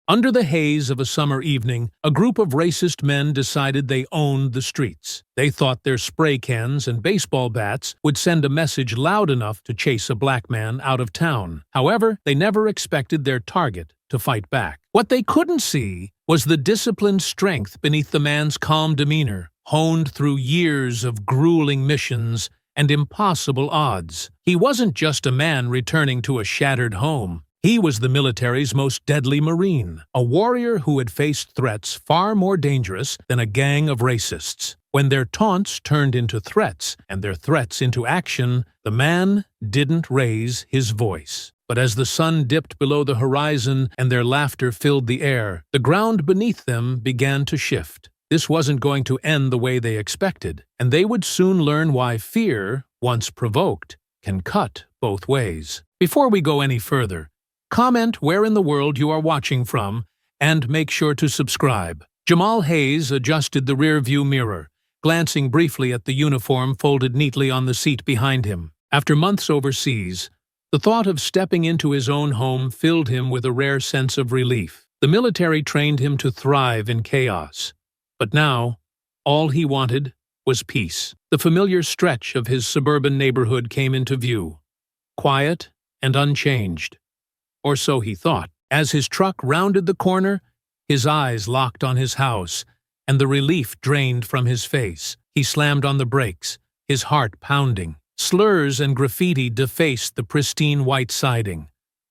Under the haze of a summer evening, a group of racist men decided they owned the streets. They thought their spray cans and baseball bats would send a message loud enough to chase a black man out of town. However, they never expected their target to fight back. What they couldn't see was the disciplined strength beneath the man's calm demeanor, honed through years of grueling missions and impossible odds. He wasn't just a man returning to a shattered home. He was the military's most deadly Marine, a warrior who had faced threats far more dangerous than a gang of racists. When their taunts turned into threats and their threats into action, the man didn't raise his voice. But as the sun dipped below the horizon and their laughter filled the air, the ground beneath them began to shift. This wasn't going to end the way they expected, and they would soon learn why fear, once provoked, can cut both ways. Before we go any further, comment where in the world you are watching from, and make sure to subscribe. Jamal Hayes adjusted the rear-view mirror, glancing briefly at the uniform folded neatly on the seat behind him. After months overseas, the thought of stepping into his own home filled him with a rare sense of relief. The military trained him to thrive in chaos. But now, all he wanted was peace. The familiar stretch of his suburban neighborhood came into view, quiet and unchanged. Or so he thought. As his truck rounded the corner, his eyes locked on his house, and the relief drained from his face. He slammed on the brakes, his heart pounding. Slurs and graffiti defaced the pristine white siding,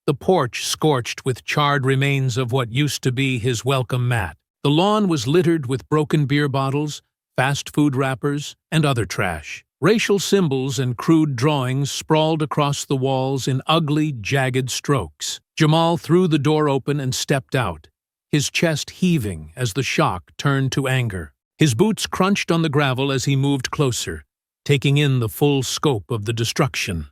the porch scorched with charred remains of what used to be his welcome mat. The lawn was littered with broken beer bottles, fast food wrappers, and other trash. Racial symbols and crude drawings sprawled across the walls in ugly, jagged strokes. Jamal threw the door open and stepped out, his chest heaving as the shock turned to anger. His boots crunched on the gravel as he moved closer, taking in the full scope of the destruction.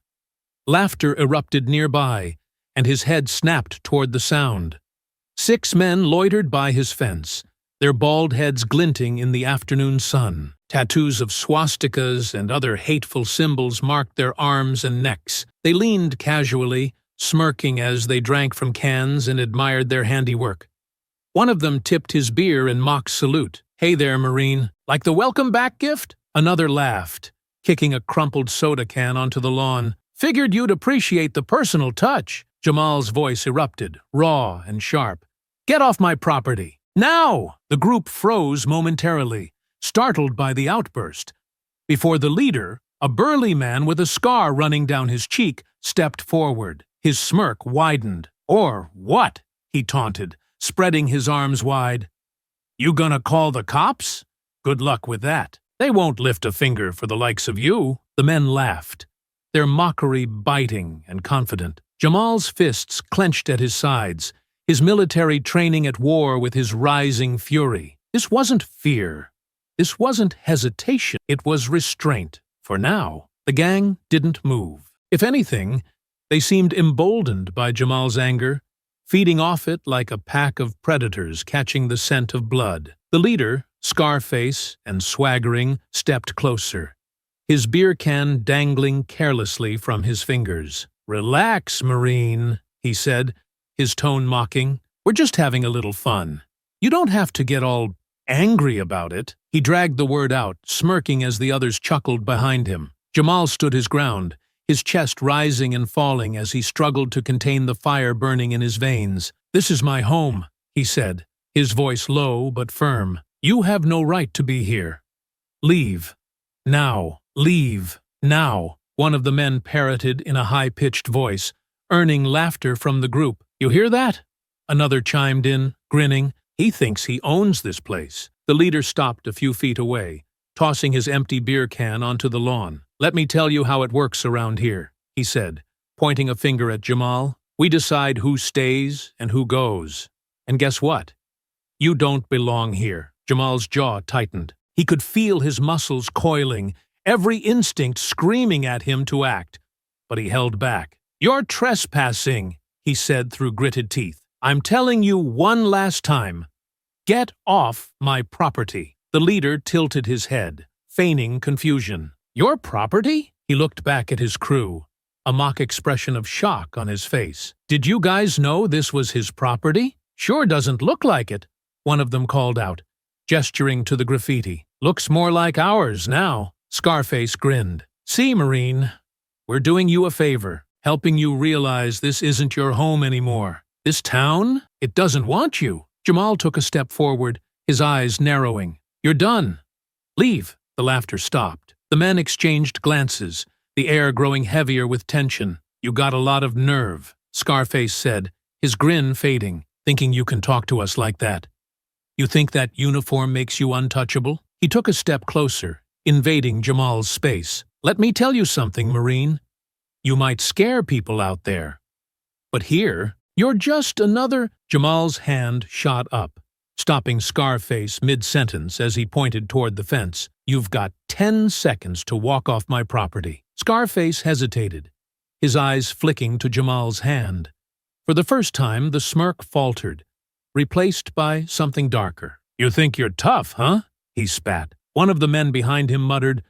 Laughter erupted nearby, and his head snapped toward the sound. 6 men loitered by his fence, their bald heads glinting in the afternoon sun. Tattoos of swastikas and other hateful symbols marked their arms and necks. They leaned casually, smirking as they drank from cans and admired their handiwork. One of them tipped his beer in mock salute. "Hey there, Marine. Like the welcome back gift?" Another laughed, kicking a crumpled soda can onto the lawn. "Figured you'd appreciate the personal touch." Jamal's voice erupted, raw and sharp. "Get off my property. Now!" The group froze momentarily, startled by the outburst, before the leader, a burly man with a scar running down his cheek, stepped forward. His smirk widened. "Or what?" he taunted, spreading his arms wide. "You gonna call the cops? Good luck with that. They won't lift a finger for the likes of you." The men laughed, their mockery biting and confident. Jamal's fists clenched at his sides, his military training at war with his rising fury. This wasn't fear. This wasn't hesitation. It was restraint. For now, the gang didn't move. If anything, they seemed emboldened by Jamal's anger, feeding off it like a pack of predators catching the scent of blood. The leader, Scarface and swaggering, stepped closer, his beer can dangling carelessly from his fingers. "Relax, Marine," he said, his tone mocking. "We're just having a little fun. You don't have to get all angry about it." He dragged the word out, smirking as the others chuckled behind him. Jamal stood his ground, his chest rising and falling as he struggled to contain the fire burning in his veins. "This is my home," he said, his voice low but firm. "You have no right to be here. Leave. Now. Leave. Now." One of the men parroted in a high-pitched voice, earning laughter from the group. "You hear that?" Another chimed in, grinning. "He thinks he owns this place." The leader stopped a few feet away, tossing his empty beer can onto the lawn. "Let me tell you how it works around here," he said, pointing a finger at Jamal. "We decide who stays and who goes. And guess what? You don't belong here." Jamal's jaw tightened. He could feel his muscles coiling, every instinct screaming at him to act. But he held back. "You're trespassing," he said through gritted teeth. "I'm telling you one last time. Get off my property." The leader tilted his head, feigning confusion. "Your property?" He looked back at his crew, a mock expression of shock on his face. "Did you guys know this was his property?" Sure doesn't look like it, one of them called out, gesturing to the graffiti. Looks more like ours now. Scarface grinned. See, Marine, we're doing you a favor, helping you realize this isn't your home anymore. This town, it doesn't want you. Jamal took a step forward, his eyes narrowing. You're done. Leave. The laughter stopped. The men exchanged glances, the air growing heavier with tension. You got a lot of nerve, Scarface said, his grin fading, thinking you can talk to us like that. You think that uniform makes you untouchable? He took a step closer, invading Jamal's space. Let me tell you something, Marine. You might scare people out there. But here, you're just another… Jamal's hand shot up, stopping Scarface mid-sentence as he pointed toward the fence. You've got 10 seconds to walk off my property. Scarface hesitated, his eyes flicking to Jamal's hand. For the first time, the smirk faltered, replaced by something darker. You think you're tough, huh? He spat. One of the men behind him muttered,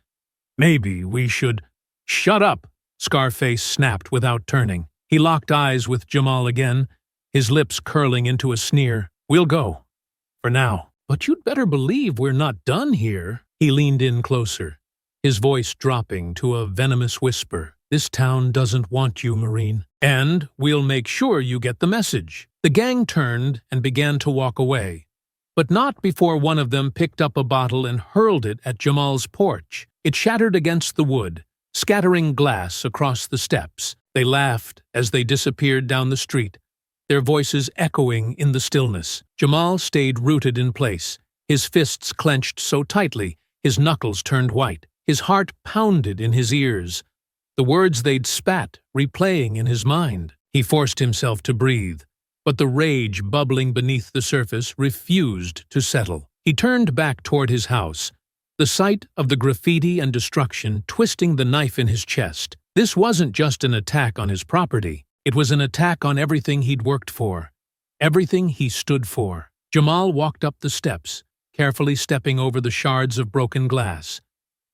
Maybe we should… Shut up, Scarface snapped without turning. He locked eyes with Jamal again, his lips curling into a sneer. We'll go. For now. But you'd better believe we're not done here. He leaned in closer, his voice dropping to a venomous whisper. This town doesn't want you, Marine. And we'll make sure you get the message. The gang turned and began to walk away, but not before one of them picked up a bottle and hurled it at Jamal's porch. It shattered against the wood, scattering glass across the steps. They laughed as they disappeared down the street, their voices echoing in the stillness. Jamal stayed rooted in place, his fists clenched so tightly his knuckles turned white. His heart pounded in his ears, the words they'd spat replaying in his mind. He forced himself to breathe, but the rage bubbling beneath the surface refused to settle. He turned back toward his house, the sight of the graffiti and destruction twisting the knife in his chest. This wasn't just an attack on his property. It was an attack on everything he'd worked for, everything he stood for. Jamal walked up the steps, carefully stepping over the shards of broken glass.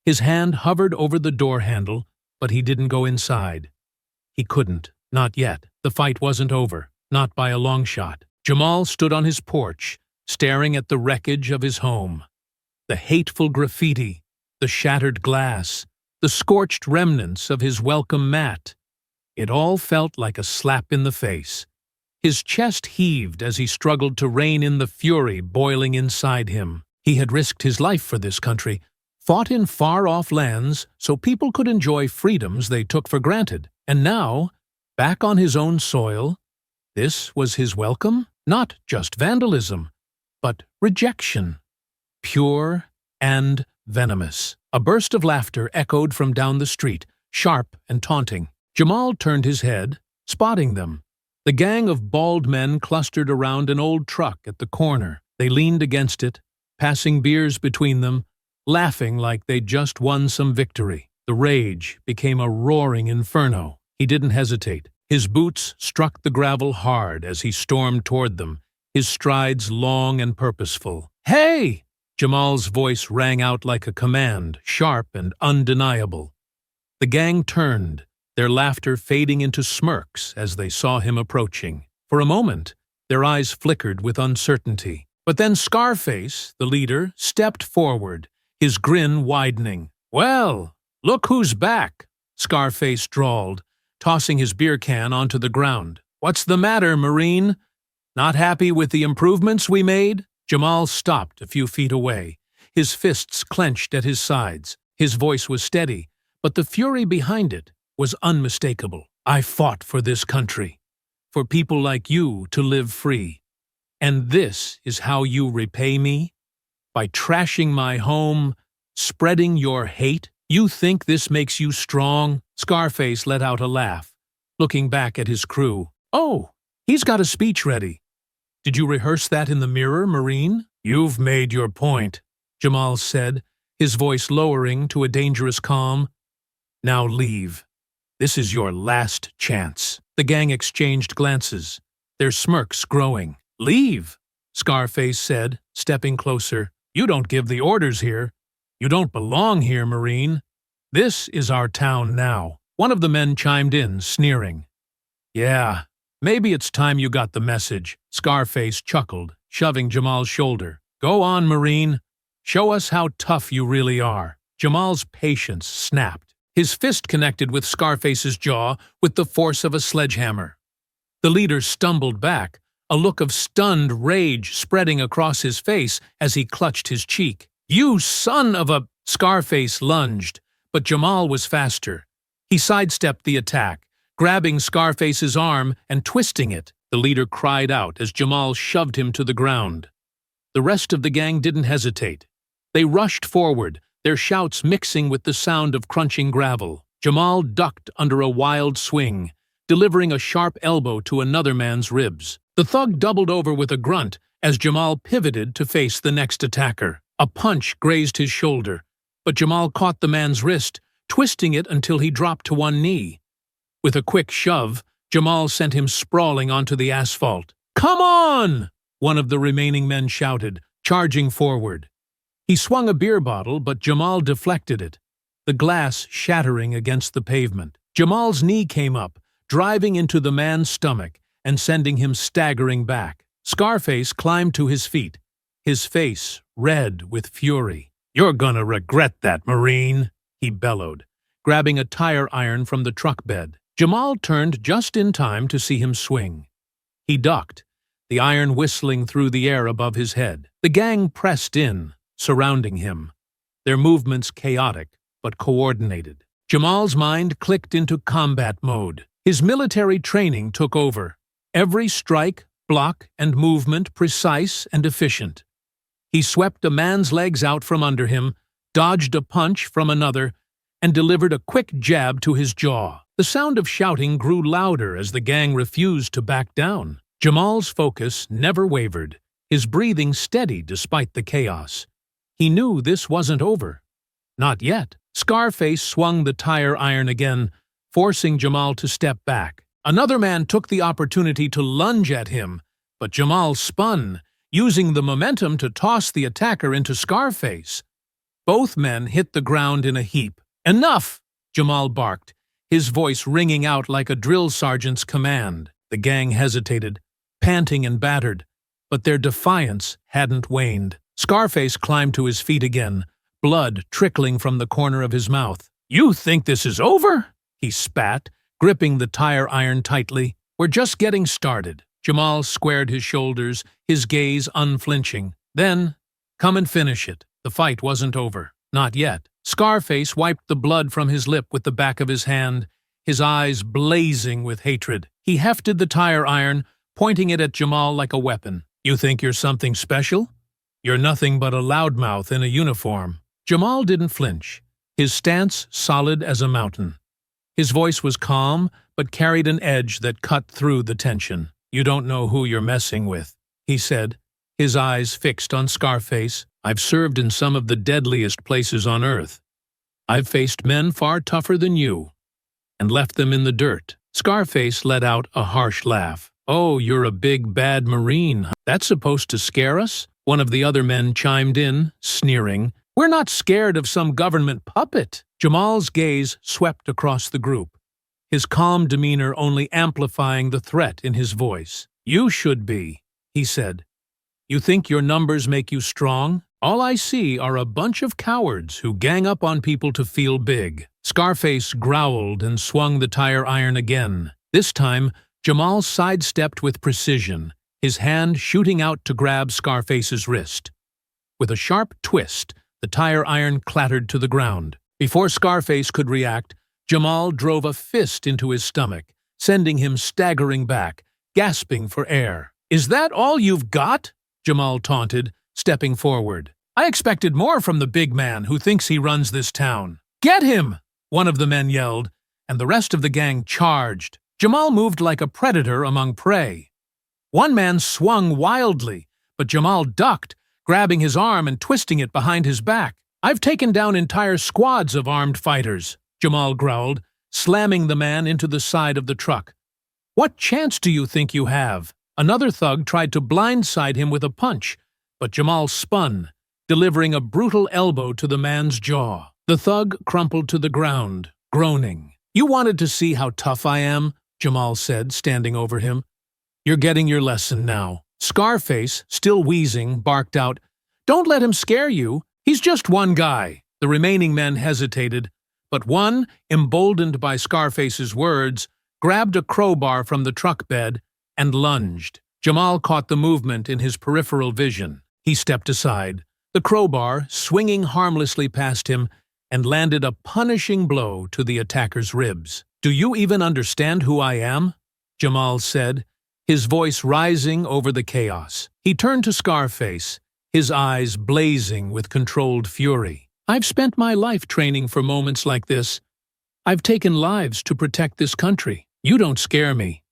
His hand hovered over the door handle, but he didn't go inside. He couldn't, not yet. The fight wasn't over, not by a long shot. Jamal stood on his porch, staring at the wreckage of his home. The hateful graffiti, the shattered glass, the scorched remnants of his welcome mat. It all felt like a slap in the face. His chest heaved as he struggled to rein in the fury boiling inside him. He had risked his life for this country, fought in far-off lands so people could enjoy freedoms they took for granted. And now, back on his own soil, this was his welcome? Not just vandalism, but rejection. Pure and venomous. A burst of laughter echoed from down the street, sharp and taunting. Jamal turned his head, spotting them. The gang of bald men clustered around an old truck at the corner. They leaned against it, passing beers between them, laughing like they'd just won some victory. The rage became a roaring inferno. He didn't hesitate. His boots struck the gravel hard as he stormed toward them, his strides long and purposeful. Hey! Jamal's voice rang out like a command, sharp and undeniable. The gang turned, their laughter fading into smirks as they saw him approaching. For a moment, their eyes flickered with uncertainty. But then Scarface, the leader, stepped forward, his grin widening. Well, look who's back, Scarface drawled, tossing his beer can onto the ground. What's the matter, Marine? Not happy with the improvements we made? Jamal stopped a few feet away, his fists clenched at his sides. His voice was steady, but the fury behind it was unmistakable. I fought for this country, for people like you to live free. And this is how you repay me? By trashing my home, spreading your hate? You think this makes you strong? Scarface let out a laugh, looking back at his crew. Oh, he's got a speech ready. Did you rehearse that in the mirror, Marine? You've made your point, Jamal said, his voice lowering to a dangerous calm. Now leave. This is your last chance. The gang exchanged glances, their smirks growing. Leave, Scarface said, stepping closer. You don't give the orders here. You don't belong here, Marine. This is our town now. One of the men chimed in, sneering. Yeah, Maybe it's time you got the message, Scarface chuckled, shoving Jamal's shoulder. Go on, Marine. Show us how tough you really are. Jamal's patience snapped. His fist connected with Scarface's jaw with the force of a sledgehammer. The leader stumbled back, a look of stunned rage spreading across his face as he clutched his cheek. You son of a… Scarface lunged, but Jamal was faster. He sidestepped the attack, grabbing Scarface's arm and twisting it. The leader cried out as Jamal shoved him to the ground. The rest of the gang didn't hesitate. They rushed forward, their shouts mixing with the sound of crunching gravel. Jamal ducked under a wild swing, delivering a sharp elbow to another man's ribs. The thug doubled over with a grunt as Jamal pivoted to face the next attacker. A punch grazed his shoulder, but Jamal caught the man's wrist, twisting it until he dropped to one knee. With a quick shove, Jamal sent him sprawling onto the asphalt. "Come on!" one of the remaining men shouted, charging forward. He swung a beer bottle, but Jamal deflected it, the glass shattering against the pavement. Jamal's knee came up, driving into the man's stomach and sending him staggering back. Scarface climbed to his feet, his face red with fury. "You're gonna regret that, Marine," he bellowed, grabbing a tire iron from the truck bed. Jamal turned just in time to see him swing. He ducked, the iron whistling through the air above his head. The gang pressed in, surrounding him, their movements chaotic but coordinated. Jamal's mind clicked into combat mode. His military training took over, every strike, block, and movement precise and efficient. He swept a man's legs out from under him, dodged a punch from another, and delivered a quick jab to his jaw. The sound of shouting grew louder as the gang refused to back down. Jamal's focus never wavered, his breathing steady despite the chaos. He knew this wasn't over. Not yet. Scarface swung the tire iron again, forcing Jamal to step back. Another man took the opportunity to lunge at him, but Jamal spun, using the momentum to toss the attacker into Scarface. Both men hit the ground in a heap. "Enough!" Jamal barked, his voice ringing out like a drill sergeant's command. The gang hesitated, panting and battered, but their defiance hadn't waned. Scarface climbed to his feet again, blood trickling from the corner of his mouth. "You think this is over?" he spat, gripping the tire iron tightly. "We're just getting started." Jamal squared his shoulders, his gaze unflinching. "Then, come and finish it." The fight wasn't over. Not yet. Scarface wiped the blood from his lip with the back of his hand, his eyes blazing with hatred. He hefted the tire iron, pointing it at Jamal like a weapon. "You think you're something special? You're nothing but a loudmouth in a uniform." Jamal didn't flinch, his stance solid as a mountain. His voice was calm, but carried an edge that cut through the tension. "You don't know who you're messing with," he said, his eyes fixed on Scarface. "I've served in some of the deadliest places on Earth. I've faced men far tougher than you, and left them in the dirt." Scarface let out a harsh laugh. "Oh, you're a big, bad Marine. That's supposed to scare us?" One of the other men chimed in, sneering. "We're not scared of some government puppet." Jamal's gaze swept across the group, his calm demeanor only amplifying the threat in his voice. "You should be," he said. "You think your numbers make you strong? All I see are a bunch of cowards who gang up on people to feel big." Scarface growled and swung the tire iron again. This time, Jamal sidestepped with precision, his hand shooting out to grab Scarface's wrist. With a sharp twist, the tire iron clattered to the ground. Before Scarface could react, Jamal drove a fist into his stomach, sending him staggering back, gasping for air. "Is that all you've got?" Jamal taunted, stepping forward. "I expected more from the big man who thinks he runs this town." "Get him!" one of the men yelled, and the rest of the gang charged. Jamal moved like a predator among prey. One man swung wildly, but Jamal ducked, grabbing his arm and twisting it behind his back. "I've taken down entire squads of armed fighters," Jamal growled, slamming the man into the side of the truck. "What chance do you think you have?" Another thug tried to blindside him with a punch, but Jamal spun, delivering a brutal elbow to the man's jaw. The thug crumpled to the ground, groaning. "You wanted to see how tough I am?" Jamal said, standing over him. You're getting your lesson now." Scarface, still wheezing, barked out, "Don't let him scare you. He's just one guy." The remaining men hesitated, but one, emboldened by Scarface's words, grabbed a crowbar from the truck bed and lunged. Jamal caught the movement in his peripheral vision. He stepped aside, the crowbar swinging harmlessly past him, and landed a punishing blow to the attacker's ribs. "Do you even understand who I am?" Jamal said, his voice rising over the chaos. He turned to Scarface, his eyes blazing with controlled fury. "I've spent my life training for moments like this. I've taken lives to protect this country. You don't scare me.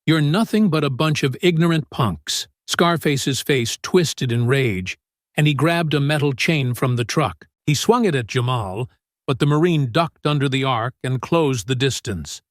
You're nothing but a bunch of ignorant punks." Scarface's face twisted in rage, and he grabbed a metal chain from the truck. He swung it at Jamal, but the Marine ducked under the arc and closed the distance.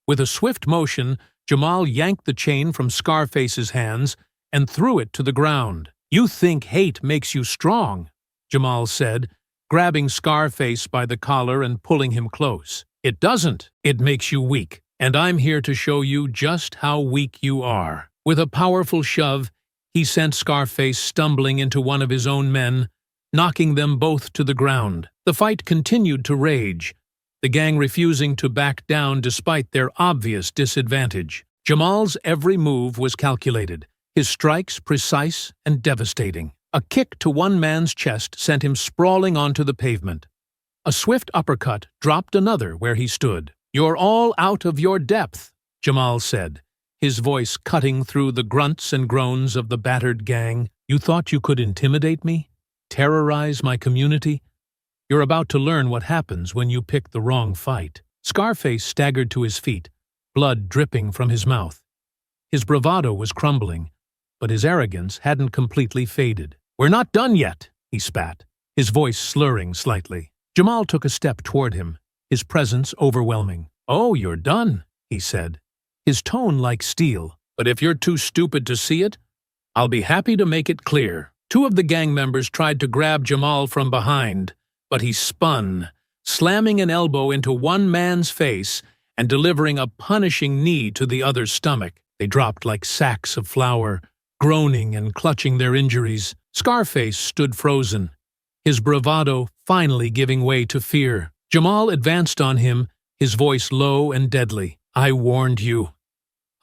With a swift motion, Jamal yanked the chain from Scarface's hands and threw it to the ground. "You think hate makes you strong," Jamal said, grabbing Scarface by the collar and pulling him close. "It doesn't. It makes you weak, and I'm here to show you just how weak you are." With a powerful shove, he sent Scarface stumbling into one of his own men, knocking them both to the ground. The fight continued to rage, the gang refusing to back down despite their obvious disadvantage. Jamal's every move was calculated, his strikes precise and devastating. A kick to one man's chest sent him sprawling onto the pavement. A swift uppercut dropped another where he stood. "You're all out of your depth," Jamal said, his voice cutting through the grunts and groans of the battered gang. "You thought you could intimidate me? Terrorize my community? You're about to learn what happens when you pick the wrong fight." Scarface staggered to his feet, blood dripping from his mouth. His bravado was crumbling, but his arrogance hadn't completely faded. "We're not done yet," he spat, his voice slurring slightly. Jamal took a step toward him, his presence overwhelming. "Oh, you're done," he said, his tone like steel. "But if you're too stupid to see it, I'll be happy to make it clear." Two of the gang members tried to grab Jamal from behind, but he spun, slamming an elbow into one man's face and delivering a punishing knee to the other's stomach. They dropped like sacks of flour, groaning and clutching their injuries. Scarface stood frozen, his bravado finally giving way to fear. Jamal advanced on him, his voice low and deadly. "I warned you.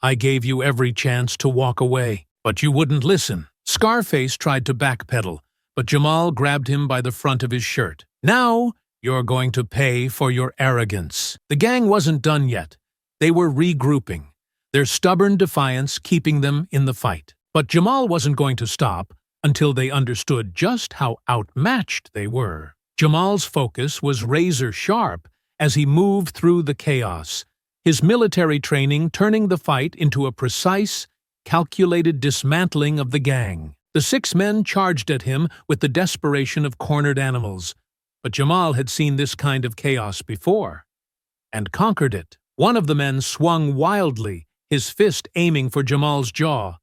I gave you every chance to walk away, but you wouldn't listen." Scarface tried to backpedal, but Jamal grabbed him by the front of his shirt. "Now you're going to pay for your arrogance." The gang wasn't done yet. They were regrouping, their stubborn defiance keeping them in the fight. But Jamal wasn't going to stop until they understood just how outmatched they were. Jamal's focus was razor-sharp as he moved through the chaos, his military training turning the fight into a precise, calculated dismantling of the gang. The 6 men charged at him with the desperation of cornered animals, but Jamal had seen this kind of chaos before, and conquered it. One of the men swung wildly, his fist aiming for Jamal's jaw,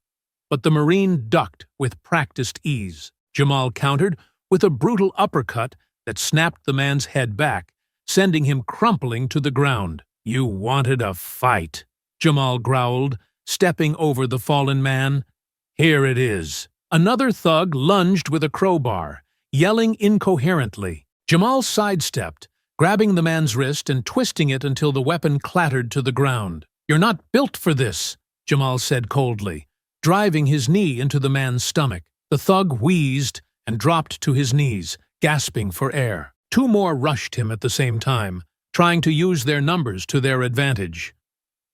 but the Marine ducked with practiced ease. Jamal countered with a brutal uppercut that snapped the man's head back, sending him crumpling to the ground. "You wanted a fight," Jamal growled, stepping over the fallen man. "Here it is." Another thug lunged with a crowbar, yelling incoherently. Jamal sidestepped, grabbing the man's wrist and twisting it until the weapon clattered to the ground. "You're not built for this," Jamal said coldly, driving his knee into the man's stomach. The thug wheezed and dropped to his knees, gasping for air. 2 more rushed him at the same time, trying to use their numbers to their advantage.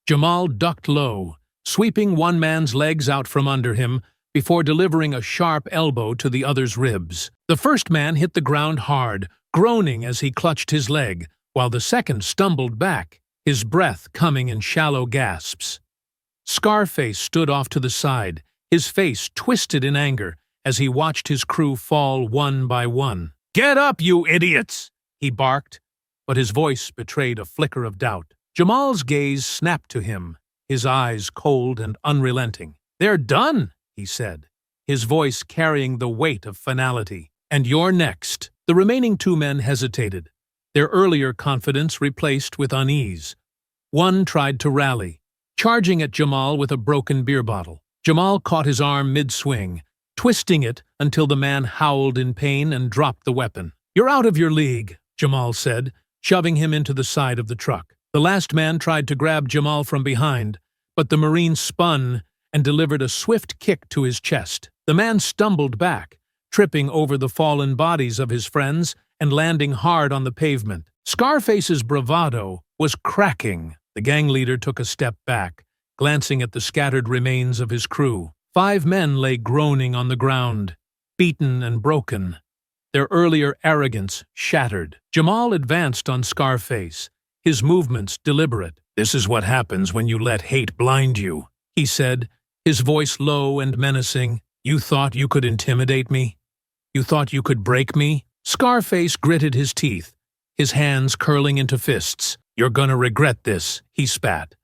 Jamal ducked low, sweeping one man's legs out from under him before delivering a sharp elbow to the other's ribs. The first man hit the ground hard, groaning as he clutched his leg, while the second stumbled back, his breath coming in shallow gasps. Scarface stood off to the side, his face twisted in anger as he watched his crew fall one by one. "Get up, you idiots!" he barked, but his voice betrayed a flicker of doubt. Jamal's gaze snapped to him, his eyes cold and unrelenting. "They're done," he said, his voice carrying the weight of finality. "And you're next." The remaining 2 men hesitated, their earlier confidence replaced with unease. One tried to rally, charging at Jamal with a broken beer bottle. Jamal caught his arm mid-swing, twisting it until the man howled in pain and dropped the weapon. "You're out of your league," Jamal said, shoving him into the side of the truck. The last man tried to grab Jamal from behind, but the Marine spun and delivered a swift kick to his chest. The man stumbled back, tripping over the fallen bodies of his friends and landing hard on the pavement. Scarface's bravado was cracking. The gang leader took a step back, glancing at the scattered remains of his crew. 5 men lay groaning on the ground, beaten and broken, their earlier arrogance shattered. Jamal advanced on Scarface, his movements deliberate. "This is what happens when you let hate blind you," he said, his voice low and menacing. "You thought you could intimidate me? You thought you could break me?" Scarface gritted his teeth, his hands curling into fists. "You're gonna regret this," he spat.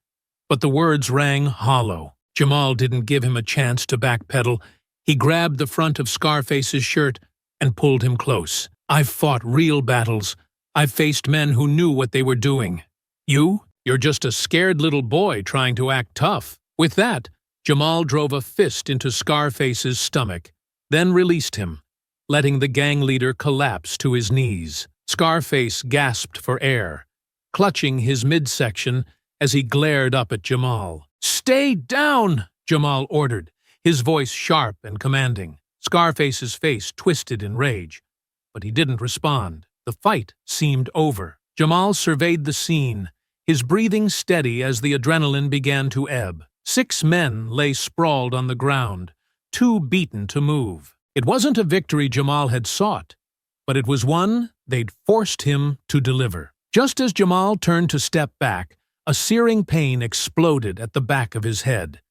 But the words rang hollow. Jamal didn't give him a chance to backpedal. He grabbed the front of Scarface's shirt and pulled him close. "I've fought real battles. I've faced men who knew what they were doing. You're just a scared little boy trying to act tough." With that, Jamal drove a fist into Scarface's stomach, then released him, letting the gang leader collapse to his knees. Scarface gasped for air, clutching his midsection as he glared up at Jamal. "Stay down!" Jamal ordered, his voice sharp and commanding. Scarface's face twisted in rage, but he didn't respond. The fight seemed over. Jamal surveyed the scene, his breathing steady as the adrenaline began to ebb. 6 men lay sprawled on the ground, too beaten to move. It wasn't a victory Jamal had sought, but it was one they'd forced him to deliver. Just as Jamal turned to step back, a searing pain exploded at the back of his head.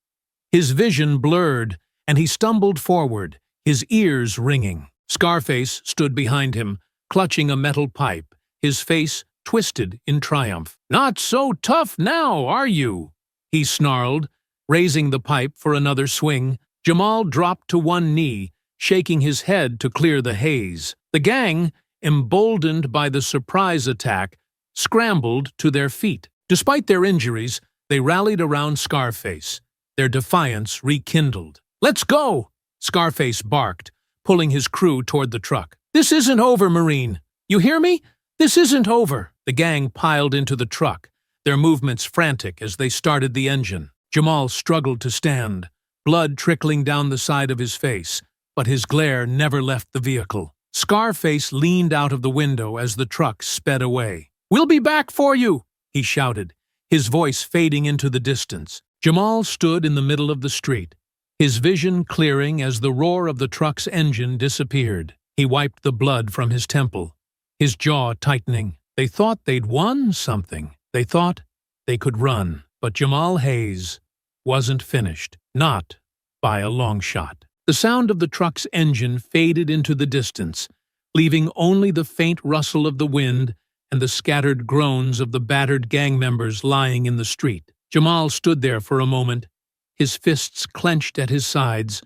His vision blurred, and he stumbled forward, his ears ringing. Scarface stood behind him, clutching a metal pipe, his face twisted in triumph. "Not so tough now, are you?" he snarled, raising the pipe for another swing. Jamal dropped to one knee, shaking his head to clear the haze. The gang, emboldened by the surprise attack, scrambled to their feet. Despite their injuries, they rallied around Scarface, their defiance rekindled. "Let's go!" Scarface barked, pulling his crew toward the truck. "This isn't over, Marine. You hear me? This isn't over." The gang piled into the truck, their movements frantic as they started the engine. Jamal struggled to stand, blood trickling down the side of his face, but his glare never left the vehicle. Scarface leaned out of the window as the truck sped away. "We'll be back for you!" he shouted, his voice fading into the distance. Jamal stood in the middle of the street, his vision clearing as the roar of the truck's engine disappeared. He wiped the blood from his temple, his jaw tightening. They thought they'd won something. They thought they could run. But Jamal Hayes wasn't finished, not by a long shot. The sound of the truck's engine faded into the distance, leaving only the faint rustle of the wind and the scattered groans of the battered gang members lying in the street. Jamal stood there for a moment, his fists clenched at his sides,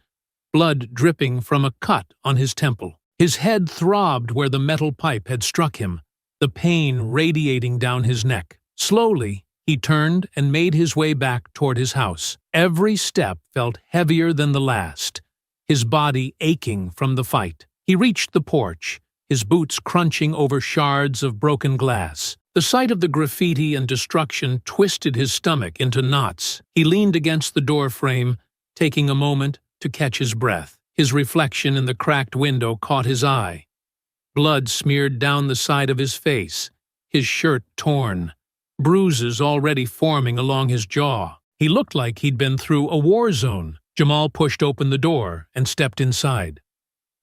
blood dripping from a cut on his temple. His head throbbed where the metal pipe had struck him, the pain radiating down his neck. Slowly, he turned and made his way back toward his house. Every step felt heavier than the last, his body aching from the fight. He reached the porch, his boots crunching over shards of broken glass. The sight of the graffiti and destruction twisted his stomach into knots. He leaned against the door frame, taking a moment to catch his breath. His reflection in the cracked window caught his eye. Blood smeared down the side of his face, his shirt torn, bruises already forming along his jaw. He looked like he'd been through a war zone. Jamal pushed open the door and stepped inside.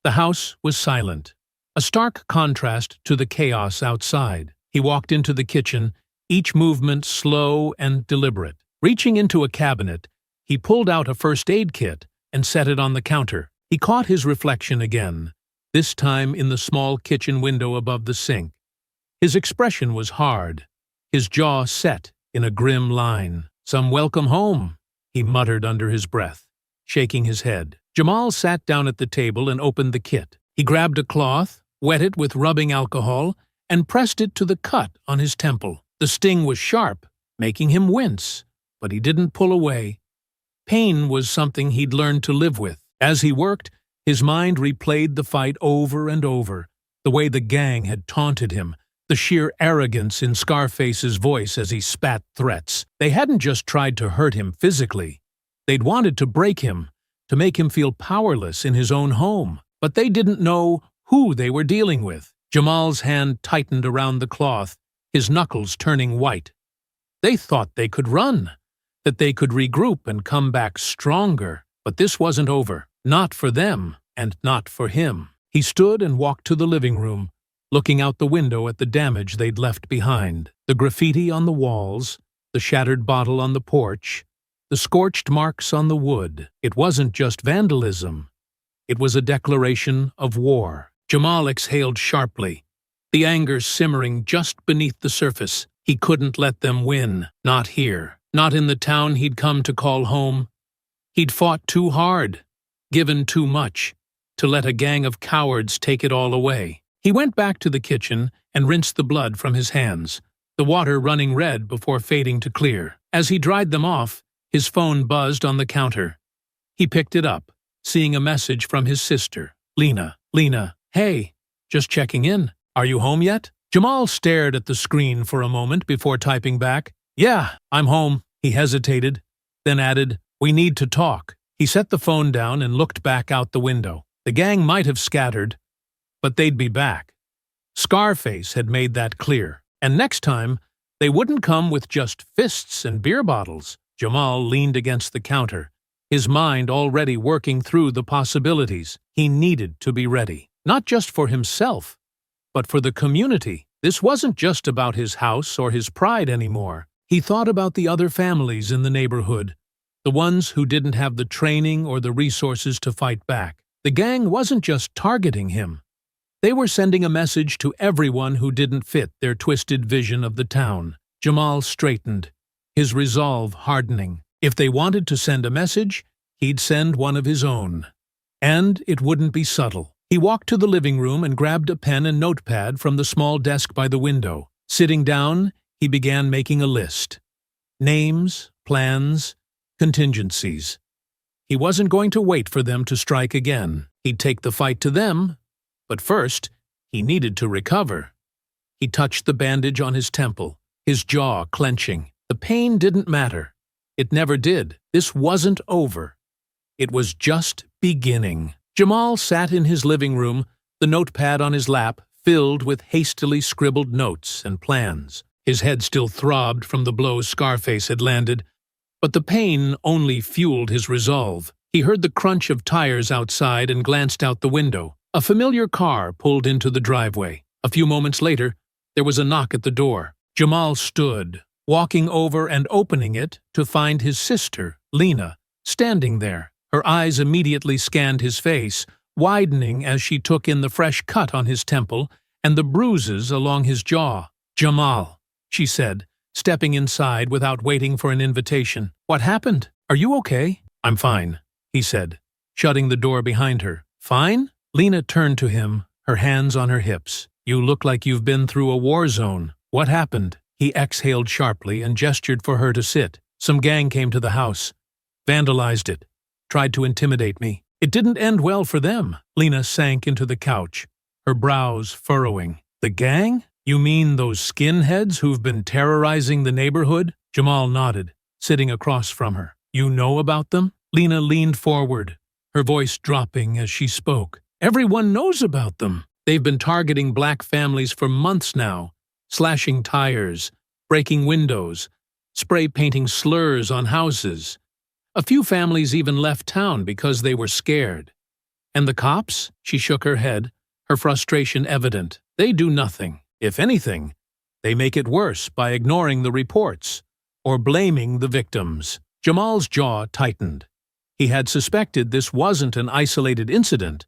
The house was silent, a stark contrast to the chaos outside. He walked into the kitchen, each movement slow and deliberate. Reaching into a cabinet, he pulled out a first aid kit and set it on the counter. He caught his reflection again, this time in the small kitchen window above the sink. His expression was hard, his jaw set in a grim line. "Some welcome home," he muttered under his breath, shaking his head. Jamal sat down at the table and opened the kit. He grabbed a cloth, wet it with rubbing alcohol, and pressed it to the cut on his temple. The sting was sharp, making him wince, but he didn't pull away. Pain was something he'd learned to live with. As he worked, his mind replayed the fight over and over, the way the gang had taunted him, the sheer arrogance in Scarface's voice as he spat threats. They hadn't just tried to hurt him physically. They'd wanted to break him, to make him feel powerless in his own home. But they didn't know who they were dealing with. Jamal's hand tightened around the cloth, his knuckles turning white. They thought they could run, that they could regroup and come back stronger. But this wasn't over. Not for them, and not for him. He stood and walked to the living room, looking out the window at the damage they'd left behind. The graffiti on the walls, the shattered bottle on the porch, the scorched marks on the wood. It wasn't just vandalism. It was a declaration of war. Jamal exhaled sharply, the anger simmering just beneath the surface. He couldn't let them win. Not here. Not in the town he'd come to call home. He'd fought too hard, given too much, to let a gang of cowards take it all away. He went back to the kitchen and rinsed the blood from his hands, the water running red before fading to clear. As he dried them off, his phone buzzed on the counter. He picked it up, seeing a message from his sister, Lena. Lena, hey, just checking in. Are you home yet? Jamal stared at the screen for a moment before typing back. Yeah, I'm home. He hesitated, then added, we need to talk. He set the phone down and looked back out the window. The gang might have scattered, but they'd be back. Scarface had made that clear. And next time, they wouldn't come with just fists and beer bottles. Jamal leaned against the counter, his mind already working through the possibilities. He needed to be ready, not just for himself, but for the community. This wasn't just about his house or his pride anymore. He thought about the other families in the neighborhood, the ones who didn't have the training or the resources to fight back. The gang wasn't just targeting him. They were sending a message to everyone who didn't fit their twisted vision of the town. Jamal straightened, his resolve hardening. If they wanted to send a message, he'd send one of his own. And it wouldn't be subtle. He walked to the living room and grabbed a pen and notepad from the small desk by the window. Sitting down, he began making a list. Names, plans, contingencies. He wasn't going to wait for them to strike again. He'd take the fight to them, but first, he needed to recover. He touched the bandage on his temple, his jaw clenching. The pain didn't matter. It never did. This wasn't over. It was just beginning. Jamal sat in his living room, the notepad on his lap filled with hastily scribbled notes and plans. His head still throbbed from the blows Scarface had landed, but the pain only fueled his resolve. He heard the crunch of tires outside and glanced out the window. A familiar car pulled into the driveway. A few moments later, there was a knock at the door. Jamal stood, walking over and opening it to find his sister, Lena, standing there. Her eyes immediately scanned his face, widening as she took in the fresh cut on his temple and the bruises along his jaw. Jamal, she said, stepping inside without waiting for an invitation. What happened? Are you okay? I'm fine, he said, shutting the door behind her. Fine? Lena turned to him, her hands on her hips. You look like you've been through a war zone. What happened? He exhaled sharply and gestured for her to sit. Some gang came to the house, vandalized it, tried to intimidate me. It didn't end well for them. Lena sank into the couch, her brows furrowing. The gang? You mean those skinheads who've been terrorizing the neighborhood? Jamal nodded, sitting across from her. You know about them? Lena leaned forward, her voice dropping as she spoke. Everyone knows about them. They've been targeting black families for months now, slashing tires, breaking windows, spray painting slurs on houses. A few families even left town because they were scared. And the cops? She shook her head, her frustration evident. They do nothing. If anything, they make it worse by ignoring the reports or blaming the victims. Jamal's jaw tightened. He had suspected this wasn't an isolated incident,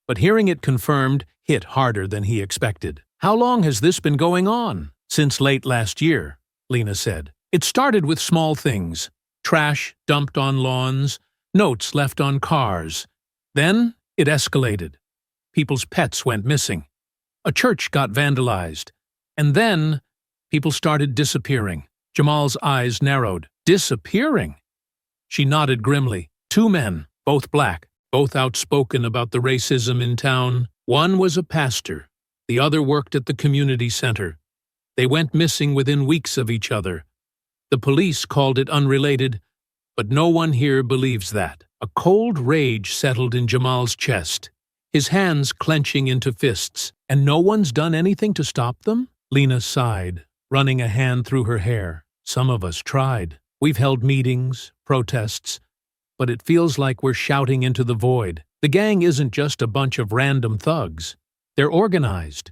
but hearing it confirmed hit harder than he expected. How long has this been going on? Since late last year, Lena said. It started with small things. Trash dumped on lawns, notes left on cars. Then it escalated. People's pets went missing. A church got vandalized. And then people started disappearing. Jamal's eyes narrowed. Disappearing? She nodded grimly. 2 men, both black, both outspoken about the racism in town. One was a pastor. The other worked at the community center. They went missing within weeks of each other. The police called it unrelated, but no one here believes that. A cold rage settled in Jamal's chest, his hands clenching into fists. And no one's done anything to stop them? Lena sighed, running a hand through her hair. Some of us tried. We've held meetings, protests, but it feels like we're shouting into the void. The gang isn't just a bunch of random thugs. They're organized.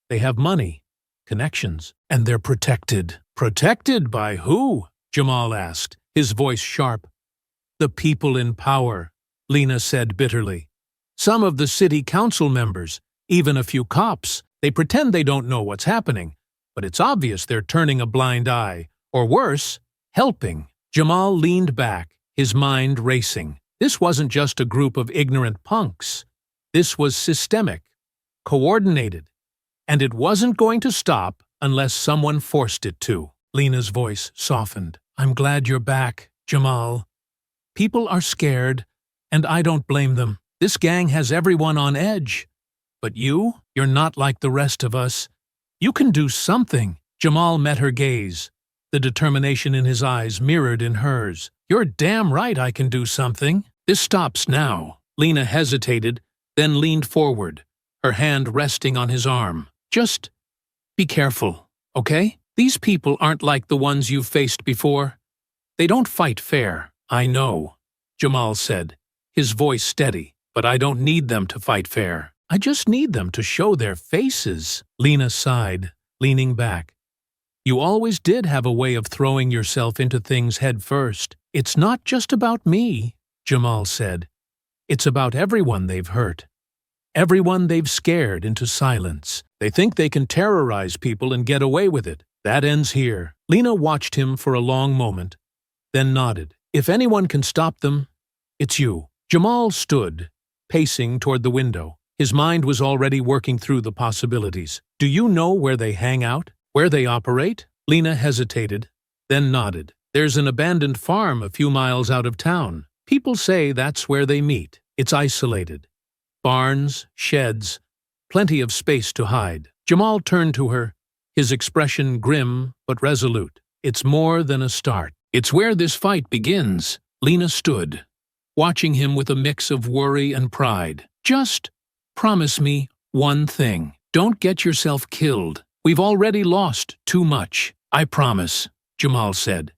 They have money, connections, and they're protected. Protected by who? Jamal asked, his voice sharp. The people in power, Lena said bitterly. Some of the city council members, even a few cops. They pretend they don't know what's happening, but it's obvious they're turning a blind eye, or worse, helping. Jamal leaned back, his mind racing. This wasn't just a group of ignorant punks. This was systemic, coordinated, and it wasn't going to stop unless someone forced it to. Lena's voice softened. I'm glad you're back, Jamal. People are scared, and I don't blame them. This gang has everyone on edge. But you're not like the rest of us. You can do something. Jamal met her gaze. The determination in his eyes mirrored in hers. You're damn right I can do something. This stops now. Lena hesitated, then leaned forward, her hand resting on his arm. Just be careful, okay? These people aren't like the ones you've faced before. They don't fight fair. I know, Jamal said, his voice steady. But I don't need them to fight fair. I just need them to show their faces. Lena sighed, leaning back. You always did have a way of throwing yourself into things head first. It's not just about me, Jamal said. It's about everyone they've hurt. Everyone they've scared into silence. They think they can terrorize people and get away with it. That ends here. Lena watched him for a long moment, then nodded. If anyone can stop them, it's you. Jamal stood, pacing toward the window. His mind was already working through the possibilities. Do you know where they hang out? Where they operate? Lena hesitated, then nodded. There's an abandoned farm a few miles out of town. People say that's where they meet. It's isolated. Barns, sheds, plenty of space to hide. Jamal turned to her, his expression grim but resolute. It's more than a start. It's where this fight begins. Lena stood, watching him with a mix of worry and pride. Just promise me one thing. Don't get yourself killed. We've already lost too much. I promise, Jamal said.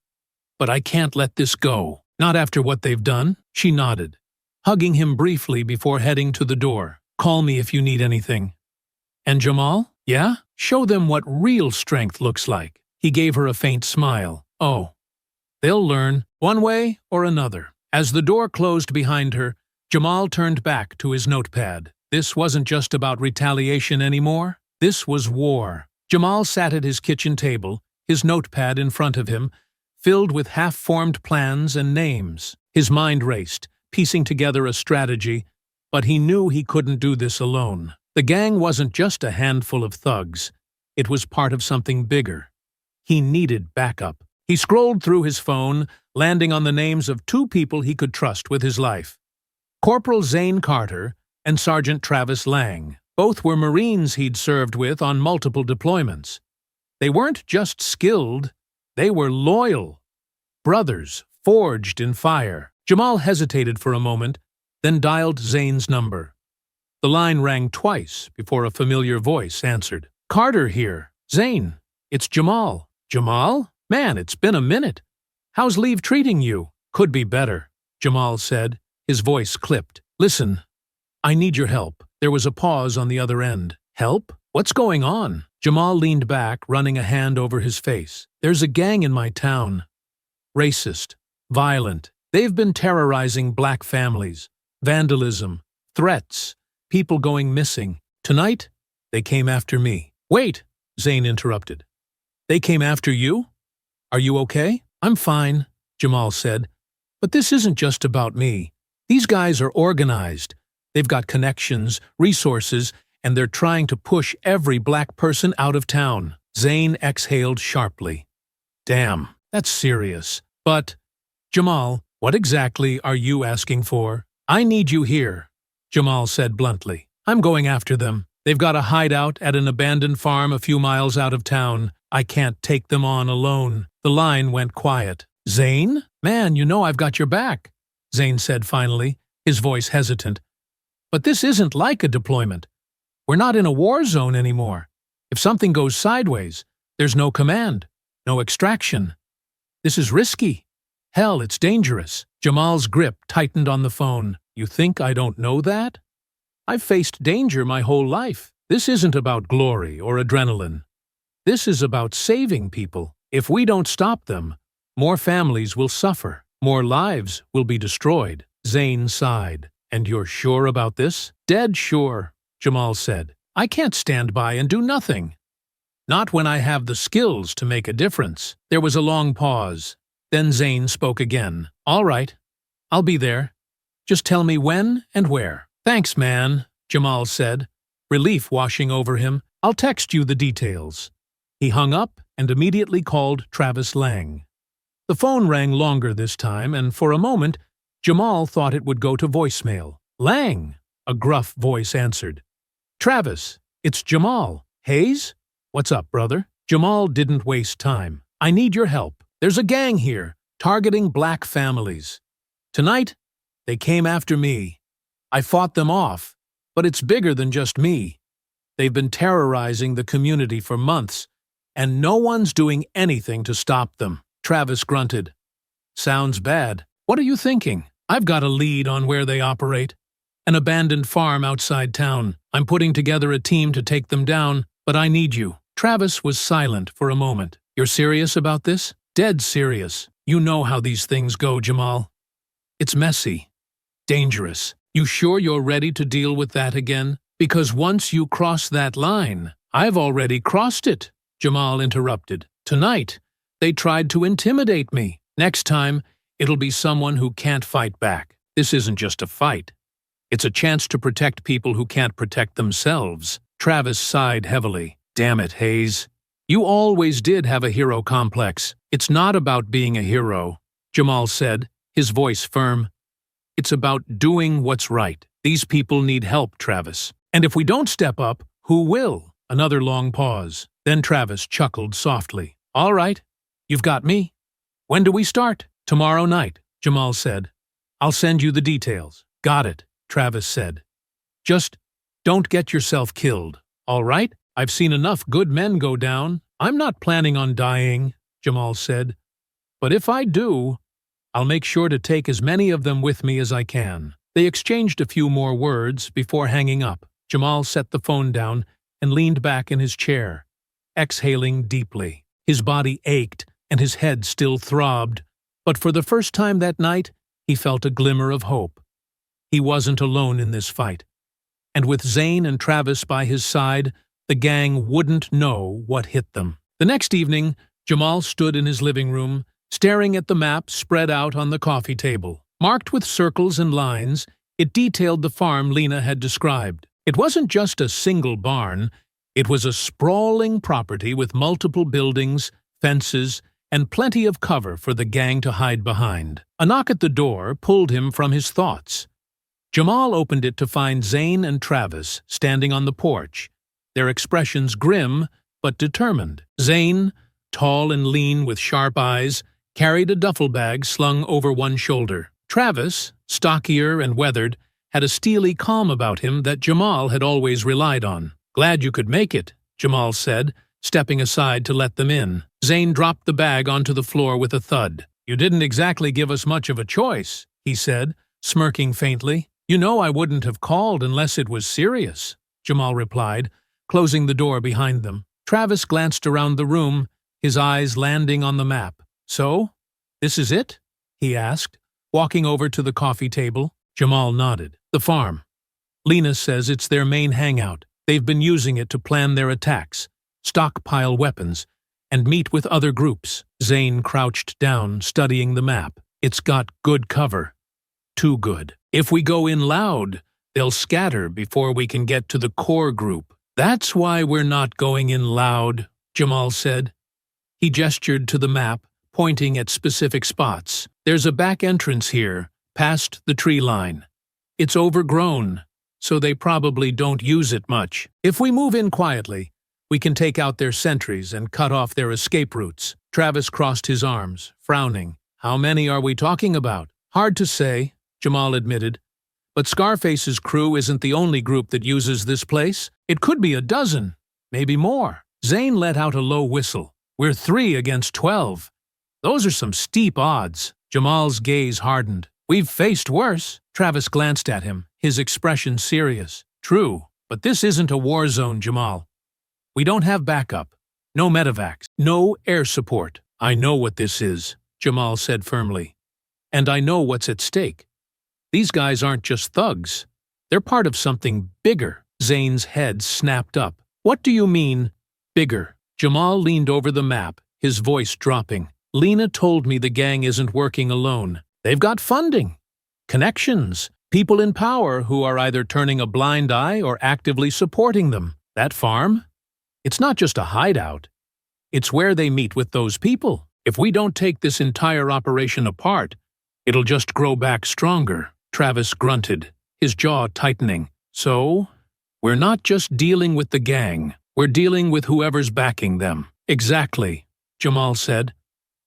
But I can't let this go. Not after what they've done. She nodded, hugging him briefly before heading to the door. Call me if you need anything. And Jamal? Yeah? Show them what real strength looks like. He gave her a faint smile. Oh, they'll learn, one way or another. As the door closed behind her, Jamal turned back to his notepad. This wasn't just about retaliation anymore. This was war. Jamal sat at his kitchen table, his notepad in front of him, filled with half-formed plans and names. His mind raced, piecing together a strategy, but he knew he couldn't do this alone. The gang wasn't just a handful of thugs. It was part of something bigger. He needed backup. He scrolled through his phone, landing on the names of 2 people he could trust with his life. Corporal Zane Carter and Sergeant Travis Lang. Both were Marines he'd served with on multiple deployments. They weren't just skilled, they were loyal. Brothers, forged in fire. Jamal hesitated for a moment, then dialed Zane's number. The line rang twice before a familiar voice answered. Carter here. Zane, it's Jamal. Jamal? Man, it's been a minute. How's leave treating you? Could be better, Jamal said, his voice clipped. Listen, I need your help. There was a pause on the other end. Help? What's going on? Jamal leaned back, running a hand over his face. There's a gang in my town. Racist. Violent. They've been terrorizing black families. Vandalism. Threats. People going missing. Tonight, they came after me. Wait, Zane interrupted. They came after you? Are you okay? I'm fine, Jamal said. But this isn't just about me. These guys are organized. They've got connections, resources, and they're trying to push every black person out of town. Zane exhaled sharply. Damn, that's serious. But, Jamal, What exactly are you asking for? I need you here, Jamal said bluntly. I'm going after them. They've got a hideout at an abandoned farm a few miles out of town. I can't take them on alone. The line went quiet. Zane? Man, you know I've got your back, Zane said finally, his voice hesitant. But this isn't like a deployment. We're not in a war zone anymore. If something goes sideways, there's no command, no extraction. This is risky. Hell, it's dangerous. Jamal's grip tightened on the phone. You think I don't know that? I've faced danger my whole life. This isn't about glory or adrenaline. This is about saving people. If we don't stop them, more families will suffer. More lives will be destroyed. Zane sighed. And you're sure about this? Dead sure, Jamal said. I can't stand by and do nothing. Not when I have the skills to make a difference. There was a long pause. Then Zane spoke again. All right, I'll be there. Just tell me when and where. Thanks, man, Jamal said, relief washing over him. I'll text you the details. He hung up and immediately called Travis Lang. The phone rang longer this time, and for a moment, Jamal thought it would go to voicemail. Lang, a gruff voice answered. Travis, it's Jamal. Hayes? What's up, brother? Jamal didn't waste time. I need your help. There's a gang here, targeting black families. Tonight, they came after me. I fought them off, but it's bigger than just me. They've been terrorizing the community for months, and no one's doing anything to stop them. Travis grunted. Sounds bad. What are you thinking? I've got a lead on where they operate. An abandoned farm outside town. I'm putting together a team to take them down, but I need you. Travis was silent for a moment. You're serious about this? Dead serious. You know how these things go, Jamal. It's messy. Dangerous. You sure you're ready to deal with that again? Because once you cross that line, I've already crossed it, Jamal interrupted. Tonight, they tried to intimidate me. Next time, it'll be someone who can't fight back. This isn't just a fight. It's a chance to protect people who can't protect themselves. Travis sighed heavily. Damn it, Hayes. You always did have a hero complex. It's not about being a hero, Jamal said, his voice firm. It's about doing what's right. These people need help, Travis. And if we don't step up, who will? Another long pause. Then Travis chuckled softly. All right, you've got me. When do we start? Tomorrow night, Jamal said. I'll send you the details. Got it, Travis said. Just don't get yourself killed, all right? I've seen enough good men go down. I'm not planning on dying, Jamal said. But if I do, I'll make sure to take as many of them with me as I can. They exchanged a few more words before hanging up. Jamal set the phone down and leaned back in his chair, exhaling deeply. His body ached and his head still throbbed, but for the first time that night, he felt a glimmer of hope. He wasn't alone in this fight, and with Zane and Travis by his side, the gang wouldn't know what hit them. The next evening, Jamal stood in his living room, staring at the map spread out on the coffee table. Marked with circles and lines, it detailed the farm Lena had described. It wasn't just a single barn, it was a sprawling property with multiple buildings, fences, and plenty of cover for the gang to hide behind. A knock at the door pulled him from his thoughts. Jamal opened it to find Zane and Travis standing on the porch, their expressions grim but determined. Zane, tall and lean with sharp eyes, carried a duffel bag slung over one shoulder. Travis, stockier and weathered, had a steely calm about him that Jamal had always relied on. Glad you could make it, Jamal said, stepping aside to let them in. Zane dropped the bag onto the floor with a thud. You didn't exactly give us much of a choice, he said, smirking faintly. You know I wouldn't have called unless it was serious, Jamal replied, closing the door behind them. Travis glanced around the room, his eyes landing on the map. So, this is it? He asked, walking over to the coffee table. Jamal nodded. The farm. Lena says it's their main hangout. They've been using it to plan their attacks, stockpile weapons, and meet with other groups. Zane crouched down, studying the map. It's got good cover. Too good. If we go in loud, they'll scatter before we can get to the core group. That's why we're not going in loud, Jamal said. He gestured to the map, pointing at specific spots. There's a back entrance here, past the tree line. It's overgrown, so they probably don't use it much. If we move in quietly, we can take out their sentries and cut off their escape routes. Travis crossed his arms, frowning. How many are we talking about? Hard to say, Jamal admitted. But Scarface's crew isn't the only group that uses this place. It could be a dozen, maybe more. Zane let out a low whistle. We're 3 against 12. Those are some steep odds. Jamal's gaze hardened. We've faced worse. Travis glanced at him, his expression serious. True, but this isn't a war zone, Jamal. We don't have backup. No medevacs. No air support. I know what this is, Jamal said firmly. And I know what's at stake. These guys aren't just thugs. They're part of something bigger. Zane's head snapped up. What do you mean, bigger? Jamal leaned over the map, his voice dropping. Lena told me the gang isn't working alone. They've got funding, connections, people in power who are either turning a blind eye or actively supporting them. That farm? It's not just a hideout. It's where they meet with those people. If we don't take this entire operation apart, it'll just grow back stronger. Travis grunted, his jaw tightening. So, we're not just dealing with the gang. We're dealing with whoever's backing them. Exactly, Jamal said.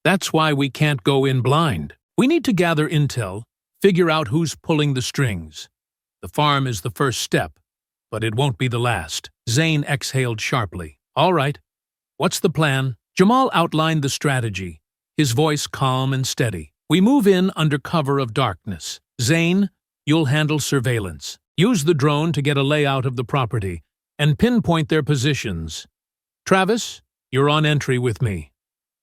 That's why we can't go in blind. We need to gather intel, figure out who's pulling the strings. The farm is the first step, but it won't be the last. Zane exhaled sharply. All right. What's the plan? Jamal outlined the strategy, his voice calm and steady. We move in under cover of darkness. Zane, you'll handle surveillance. Use the drone to get a layout of the property and pinpoint their positions. Travis, you're on entry with me.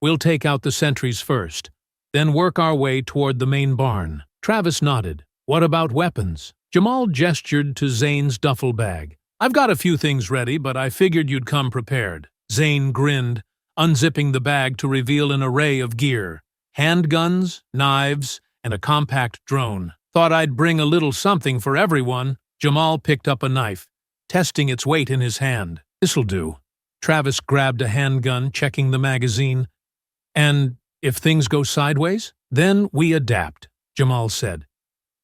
We'll take out the sentries first, then work our way toward the main barn. Travis nodded. What about weapons? Jamal gestured to Zane's duffel bag. I've got a few things ready, but I figured you'd come prepared. Zane grinned, unzipping the bag to reveal an array of gear. Handguns, knives, and a compact drone. Thought I'd bring a little something for everyone. Jamal picked up a knife, testing its weight in his hand. This'll do. Travis grabbed a handgun, checking the magazine. And if things go sideways, then we adapt, Jamal said.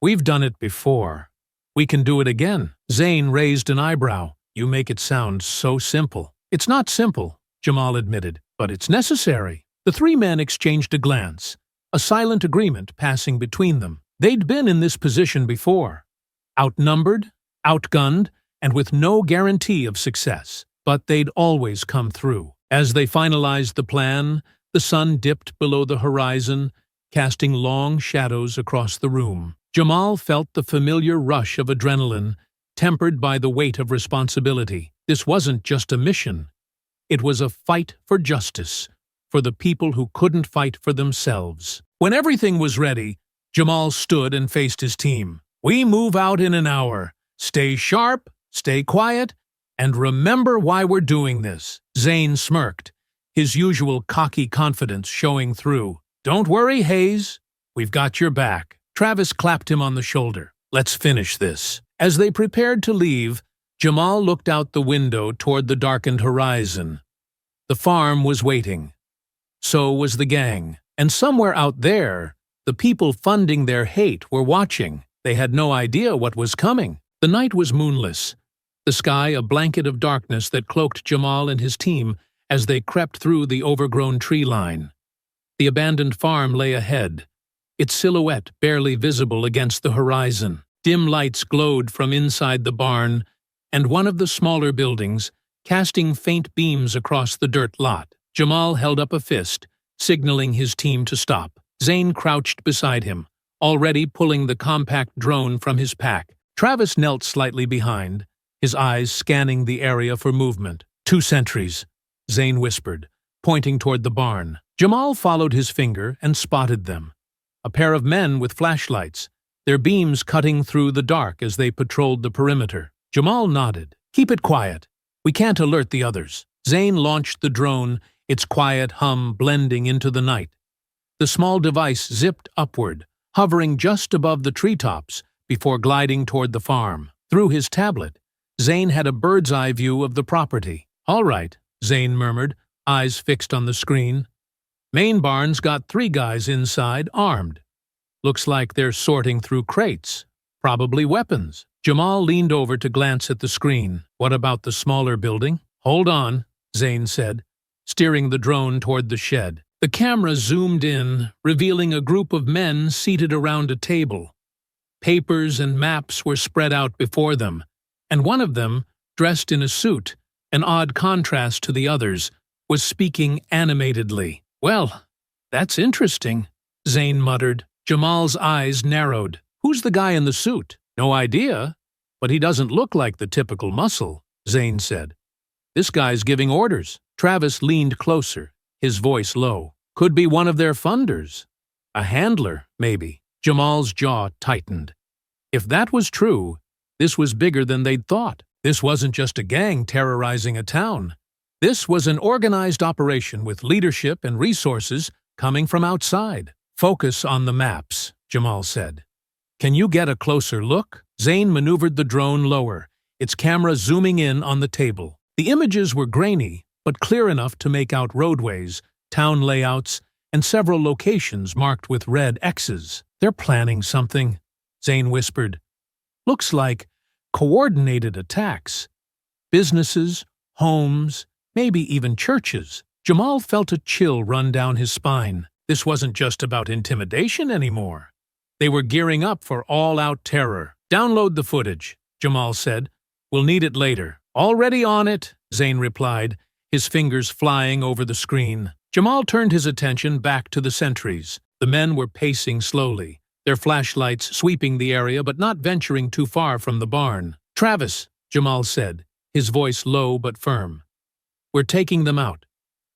We've done it before. We can do it again. Zane raised an eyebrow. You make it sound so simple. It's not simple, Jamal admitted, but it's necessary. The 3 men exchanged a glance, a silent agreement passing between them. They'd been in this position before. Outnumbered, outgunned, and with no guarantee of success. But they'd always come through. As they finalized the plan, the sun dipped below the horizon, casting long shadows across the room. Jamal felt the familiar rush of adrenaline, tempered by the weight of responsibility. This wasn't just a mission. It was a fight for justice, for the people who couldn't fight for themselves. When everything was ready, Jamal stood and faced his team. We move out in an hour. Stay sharp, stay quiet, and remember why we're doing this. Zane smirked, his usual cocky confidence showing through. Don't worry, Hayes. We've got your back. Travis clapped him on the shoulder. Let's finish this. As they prepared to leave, Jamal looked out the window toward the darkened horizon. The farm was waiting. So was the gang. And somewhere out there, the people funding their hate were watching. They had no idea what was coming. The night was moonless, the sky a blanket of darkness that cloaked Jamal and his team as they crept through the overgrown tree line. The abandoned farm lay ahead, its silhouette barely visible against the horizon. Dim lights glowed from inside the barn and one of the smaller buildings, casting faint beams across the dirt lot. Jamal held up a fist, signaling his team to stop. Zane crouched beside him, already pulling the compact drone from his pack. Travis knelt slightly behind, his eyes scanning the area for movement. 2 sentries, Zane whispered, pointing toward the barn. Jamal followed his finger and spotted them. A pair of men with flashlights, their beams cutting through the dark as they patrolled the perimeter. Jamal nodded. Keep it quiet. We can't alert the others. Zane launched the drone, its quiet hum blending into the night. The small device zipped upward, hovering just above the treetops before gliding toward the farm. Through his tablet, Zane had a bird's-eye view of the property. All right, Zane murmured, eyes fixed on the screen. Main barn's got 3 guys inside, armed. Looks like they're sorting through crates. Probably weapons. Jamal leaned over to glance at the screen. What about the smaller building? Hold on, Zane said, steering the drone toward the shed. The camera zoomed in, revealing a group of men seated around a table. Papers and maps were spread out before them, and one of them, dressed in a suit, an odd contrast to the others, was speaking animatedly. Well, that's interesting, Zane muttered. Jamal's eyes narrowed. Who's the guy in the suit? No idea, but he doesn't look like the typical muscle, Zane said. This guy's giving orders. Travis leaned closer, his voice low. Could be one of their funders. A handler, maybe. Jamal's jaw tightened. If that was true, this was bigger than they'd thought. This wasn't just a gang terrorizing a town. This was an organized operation with leadership and resources coming from outside. Focus on the maps, Jamal said. Can you get a closer look? Zane maneuvered the drone lower, its camera zooming in on the table. The images were grainy, but clear enough to make out roadways, town layouts, and several locations marked with red X's. They're planning something, Zane whispered. Looks like coordinated attacks. Businesses, homes, maybe even churches. Jamal felt a chill run down his spine. This wasn't just about intimidation anymore. They were gearing up for all-out terror. Download the footage, Jamal said. We'll need it later. Already on it, Zane replied, his fingers flying over the screen. Jamal turned his attention back to the sentries. The men were pacing slowly, their flashlights sweeping the area but not venturing too far from the barn. Travis, Jamal said, his voice low but firm. We're taking them out.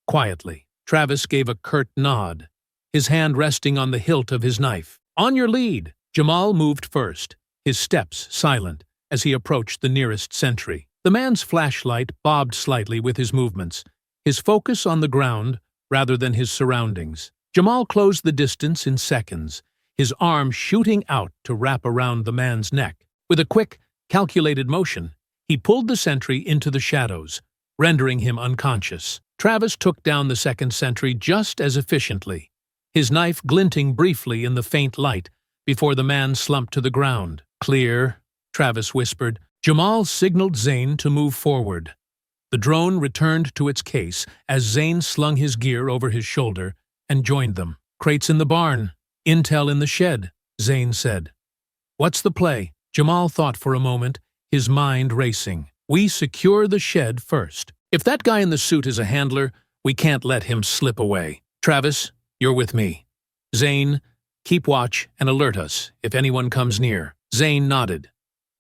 Quietly. Travis gave a curt nod, his hand resting on the hilt of his knife. On your lead. Jamal moved first, his steps silent, as he approached the nearest sentry. The man's flashlight bobbed slightly with his movements, his focus on the ground rather than his surroundings. Jamal closed the distance in seconds, his arm shooting out to wrap around the man's neck. With a quick, calculated motion, he pulled the sentry into the shadows, rendering him unconscious. Travis took down the second sentry just as efficiently, his knife glinting briefly in the faint light before the man slumped to the ground. Clear, Travis whispered. Jamal signaled Zane to move forward. The drone returned to its case as Zane slung his gear over his shoulder and joined them. Crates in the barn. Intel in the shed, Zane said. What's the play? Jamal thought for a moment, his mind racing. We secure the shed first. If that guy in the suit is a handler, we can't let him slip away. Travis, you're with me. Zane, keep watch and alert us if anyone comes near. Zane nodded.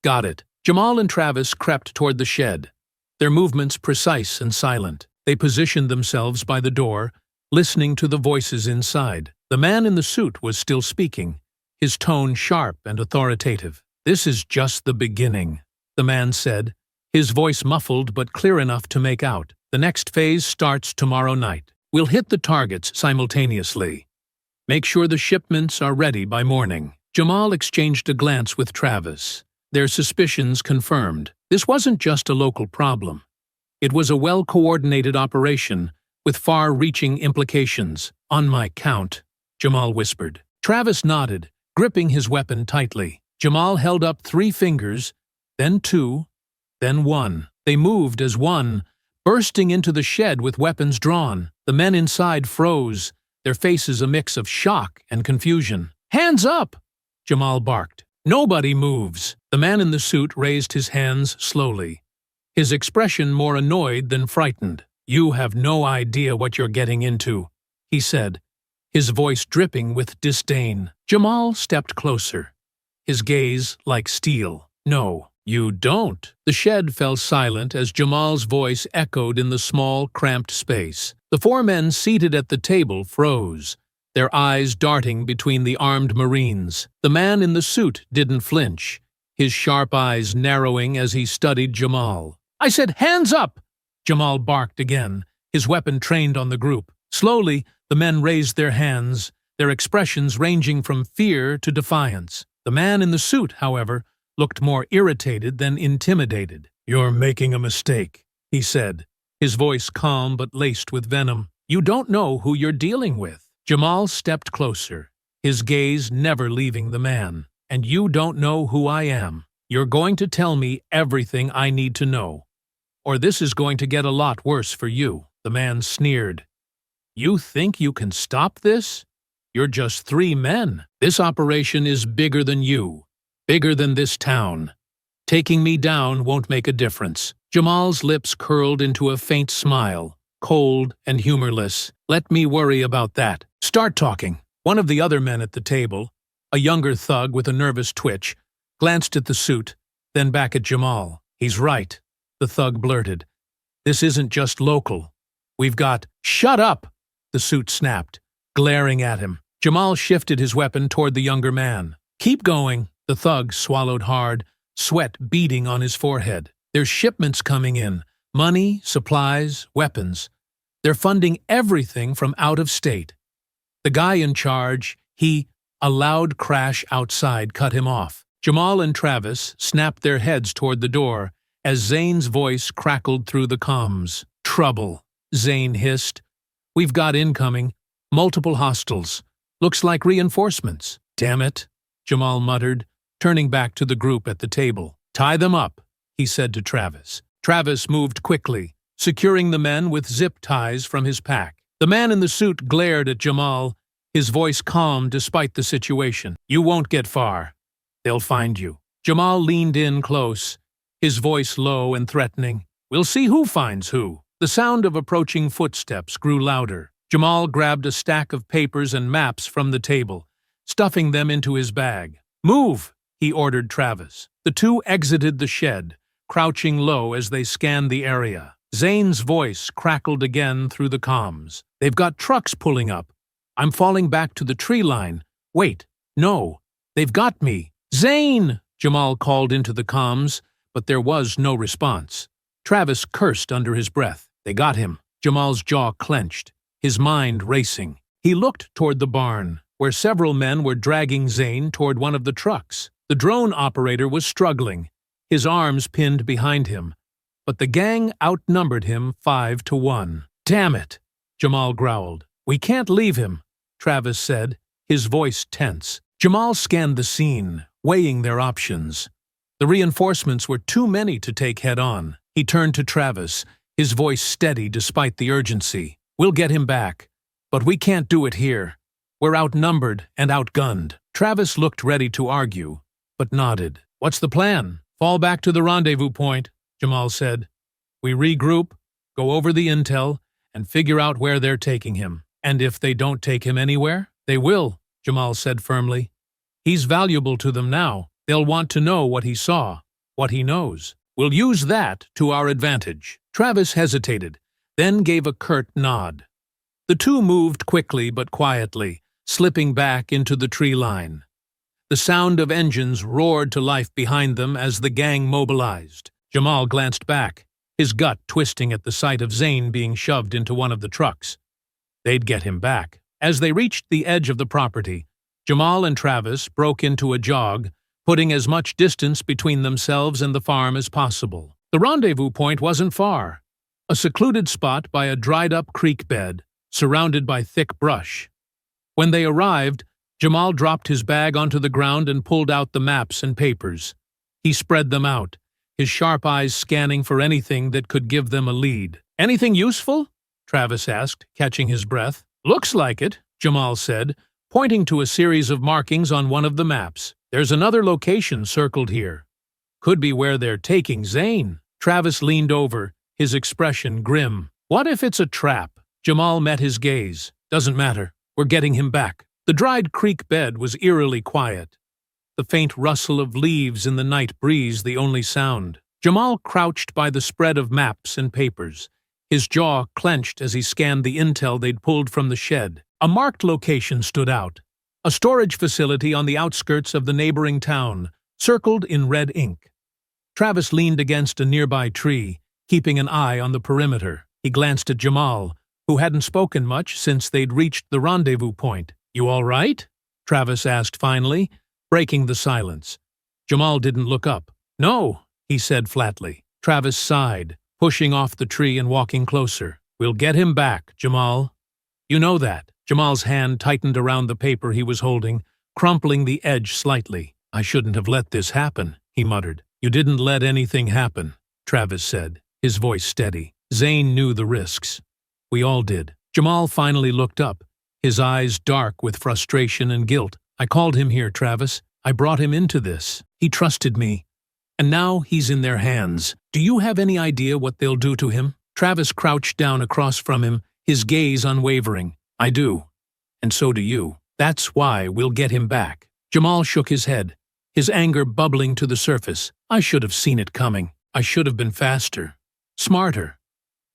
Got it. Jamal and Travis crept toward the shed, their movements precise and silent. They positioned themselves by the door, listening to the voices inside. The man in the suit was still speaking, his tone sharp and authoritative. This is just the beginning, the man said, his voice muffled but clear enough to make out. The next phase starts tomorrow night. We'll hit the targets simultaneously. Make sure the shipments are ready by morning. Jamal exchanged a glance with Travis, their suspicions confirmed. This wasn't just a local problem. It was a well-coordinated operation with far-reaching implications. On my count, Jamal whispered. Travis nodded, gripping his weapon tightly. Jamal held up 3 fingers, then 2, then 1. They moved as one, bursting into the shed with weapons drawn. The men inside froze, their faces a mix of shock and confusion. Hands up! Jamal barked. Nobody moves. The man in the suit raised his hands slowly, his expression more annoyed than frightened. You have no idea what you're getting into, he said, his voice dripping with disdain. Jamal stepped closer, his gaze like steel. No, you don't. The shed fell silent as Jamal's voice echoed in the small, cramped space. The 4 men seated at the table froze, their eyes darting between the armed Marines. The man in the suit didn't flinch, his sharp eyes narrowing as he studied Jamal. I said, hands up! Jamal barked again, his weapon trained on the group. Slowly, the men raised their hands, their expressions ranging from fear to defiance. The man in the suit, however, looked more irritated than intimidated. You're making a mistake, he said, his voice calm but laced with venom. You don't know who you're dealing with. Jamal stepped closer, his gaze never leaving the man. And you don't know who I am. You're going to tell me everything I need to know, or this is going to get a lot worse for you. The man sneered. You think you can stop this? You're just 3 men. This operation is bigger than you, bigger than this town. Taking me down won't make a difference. Jamal's lips curled into a faint smile, cold and humorless. Let me worry about that. Start talking. One of the other men at the table, a younger thug with a nervous twitch, glanced at the suit, then back at Jamal. He's right, the thug blurted. This isn't just local. We've got— Shut up! The suit snapped, glaring at him. Jamal shifted his weapon toward the younger man. Keep going. The thug swallowed hard, sweat beading on his forehead. There's shipments coming in. Money, supplies, weapons. They're funding everything from out of state. The guy in charge, A loud crash outside cut him off. Jamal and Travis snapped their heads toward the door as Zane's voice crackled through the comms. Trouble, Zane hissed. We've got incoming. Multiple hostiles. Looks like reinforcements. Damn it, Jamal muttered, turning back to the group at the table. Tie them up, he said to Travis. Travis moved quickly, securing the men with zip ties from his pack. The man in the suit glared at Jamal, his voice calm despite the situation. You won't get far. They'll find you. Jamal leaned in close, his voice low and threatening. We'll see who finds who. The sound of approaching footsteps grew louder. Jamal grabbed a stack of papers and maps from the table, stuffing them into his bag. Move, he ordered Travis. The two exited the shed, crouching low as they scanned the area. Zane's voice crackled again through the comms. They've got trucks pulling up. I'm falling back to the tree line. Wait, no, they've got me. Zane! Jamal called into the comms, but there was no response. Travis cursed under his breath. They got him. Jamal's jaw clenched, his mind racing. He looked toward the barn, where several men were dragging Zane toward one of the trucks. The drone operator was struggling, his arms pinned behind him, but the gang outnumbered him 5-1. Damn it, Jamal growled. We can't leave him, Travis said, his voice tense. Jamal scanned the scene, weighing their options. The reinforcements were too many to take head-on. He turned to Travis, his voice steady despite the urgency. We'll get him back, but we can't do it here. We're outnumbered and outgunned. Travis looked ready to argue, but nodded. What's the plan? Fall back to the rendezvous point, Jamal said. We regroup, go over the intel, and figure out where they're taking him. And if they don't take him anywhere, they will, Jamal said firmly. He's valuable to them now. They'll want to know what he saw, what he knows. We'll use that to our advantage. Travis hesitated, then gave a curt nod. The two moved quickly but quietly, slipping back into the tree line. The sound of engines roared to life behind them as the gang mobilized. Jamal glanced back, his gut twisting at the sight of Zane being shoved into one of the trucks. They'd get him back. As they reached the edge of the property, Jamal and Travis broke into a jog, putting as much distance between themselves and the farm as possible. The rendezvous point wasn't far, a secluded spot by a dried-up creek bed, surrounded by thick brush. When they arrived, Jamal dropped his bag onto the ground and pulled out the maps and papers. He spread them out, his sharp eyes scanning for anything that could give them a lead. Anything useful? Travis asked, catching his breath. Looks like it, Jamal said, pointing to a series of markings on one of the maps. There's another location circled here. Could be where they're taking Zane. Travis leaned over, his expression grim. What if it's a trap? Jamal met his gaze. Doesn't matter. We're getting him back. The dried creek bed was eerily quiet, the faint rustle of leaves in the night breeze the only sound. Jamal crouched by the spread of maps and papers, his jaw clenched as he scanned the intel they'd pulled from the shed. A marked location stood out, a storage facility on the outskirts of the neighboring town, circled in red ink. Travis leaned against a nearby tree, keeping an eye on the perimeter. He glanced at Jamal, who hadn't spoken much since they'd reached the rendezvous point. You all right? Travis asked finally, breaking the silence. Jamal didn't look up. No, he said flatly. Travis sighed, pushing off the tree and walking closer. We'll get him back, Jamal. You know that. Jamal's hand tightened around the paper he was holding, crumpling the edge slightly. I shouldn't have let this happen, he muttered. You didn't let anything happen, Travis said, his voice steady. Zane knew the risks. We all did. Jamal finally looked up, his eyes dark with frustration and guilt. I called him here, Travis. I brought him into this. He trusted me. And now he's in their hands. Do you have any idea what they'll do to him? Travis crouched down across from him, his gaze unwavering. I do. And so do you. That's why we'll get him back. Jamal shook his head, his anger bubbling to the surface. I should have seen it coming. I should have been faster. Smarter.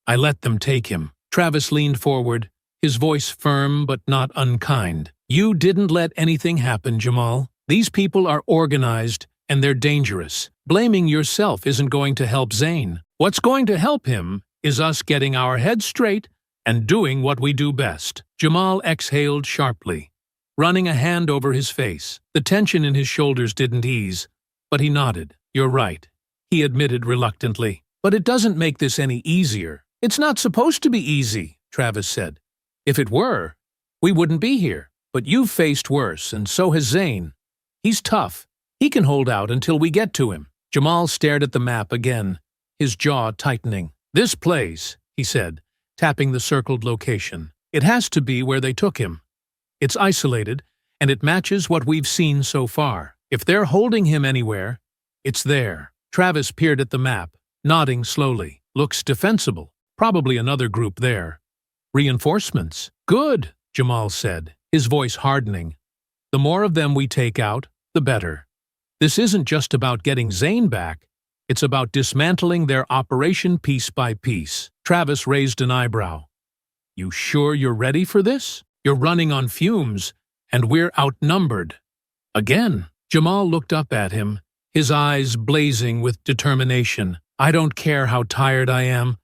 I let them take him. Travis leaned forward, his voice firm but not unkind. You didn't let anything happen, Jamal. These people are organized, and they're dangerous. Blaming yourself isn't going to help Zane. What's going to help him is us getting our heads straight and doing what we do best. Jamal exhaled sharply, running a hand over his face. The tension in his shoulders didn't ease, but he nodded. You're right, he admitted reluctantly. But it doesn't make this any easier. It's not supposed to be easy, Travis said. If it were, we wouldn't be here. But you've faced worse, and so has Zane. He's tough. He can hold out until we get to him. Jamal stared at the map again, his jaw tightening. This place, he said, tapping the circled location. It has to be where they took him. It's isolated, and it matches what we've seen so far. If they're holding him anywhere, it's there. Travis peered at the map, nodding slowly. Looks defensible. Probably another group there. Reinforcements. Good, Jamal said, his voice hardening. The more of them we take out, the better. This isn't just about getting Zane back. It's about dismantling their operation piece by piece. Travis raised an eyebrow. You sure you're ready for this? You're running on fumes, and we're outnumbered. Again. Jamal looked up at him, his eyes blazing with determination. I don't care how tired I am.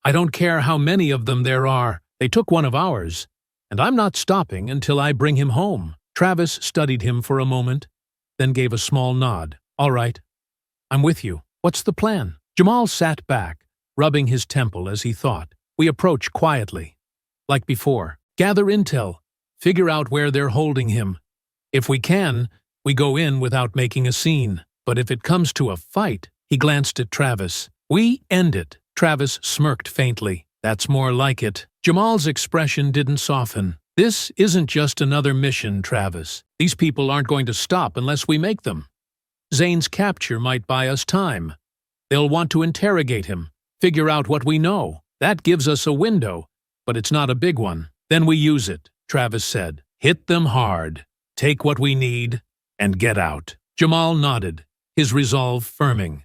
I don't care how many of them there are. They took one of ours, and I'm not stopping until I bring him home. Travis studied him for a moment, then gave a small nod. All right, I'm with you. What's the plan? Jamal sat back, rubbing his temple as he thought. We approach quietly. Like before. Gather intel. Figure out where they're holding him. If we can, we go in without making a scene. But if it comes to a fight, he glanced at Travis. We end it. Travis smirked faintly. That's more like it. Jamal's expression didn't soften. This isn't just another mission, Travis. These people aren't going to stop unless we make them. Zane's capture might buy us time. They'll want to interrogate him, figure out what we know. That gives us a window, but it's not a big one. Then we use it, Travis said. Hit them hard, take what we need, and get out. Jamal nodded, his resolve firming.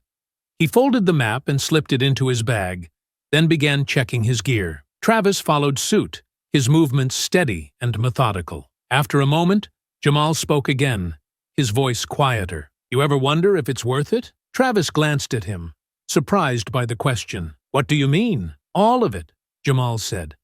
He folded the map and slipped it into his bag, then began checking his gear. Travis followed suit, his movements steady and methodical. After a moment, Jamal spoke again, his voice quieter. You ever wonder if it's worth it? Travis glanced at him, surprised by the question. What do you mean? All of it, Jamal said.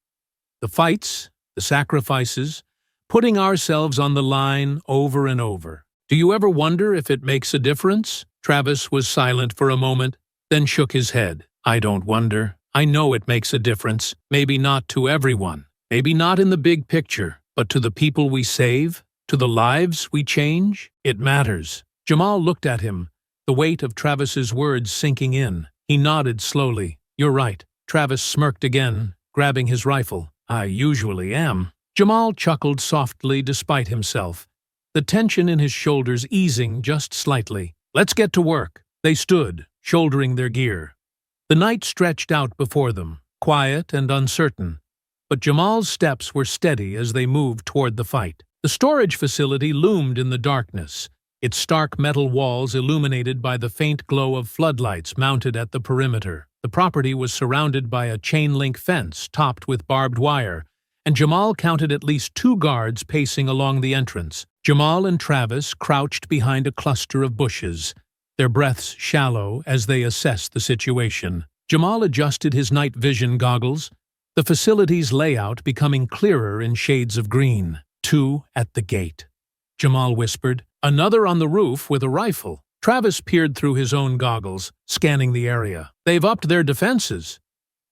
The fights, the sacrifices, putting ourselves on the line over and over. Do you ever wonder if it makes a difference? Travis was silent for a moment, then shook his head. I don't wonder. I know it makes a difference. Maybe not to everyone. Maybe not in the big picture, but to the people we save, to the lives we change. It matters. Jamal looked at him, the weight of Travis's words sinking in. He nodded slowly. You're right. Travis smirked again, grabbing his rifle. I usually am. Jamal chuckled softly despite himself, the tension in his shoulders easing just slightly. Let's get to work. They stood, shouldering their gear. The night stretched out before them, quiet and uncertain, but Jamal's steps were steady as they moved toward the fight. The storage facility loomed in the darkness, its stark metal walls illuminated by the faint glow of floodlights mounted at the perimeter. The property was surrounded by a chain-link fence topped with barbed wire, and Jamal counted at least 2 guards pacing along the entrance. Jamal and Travis crouched behind a cluster of bushes, their breaths shallow as they assessed the situation. Jamal adjusted his night vision goggles, the facility's layout becoming clearer in shades of green. 2 at the gate, Jamal whispered. Another on the roof with a rifle. Travis peered through his own goggles, scanning the area. They've upped their defenses.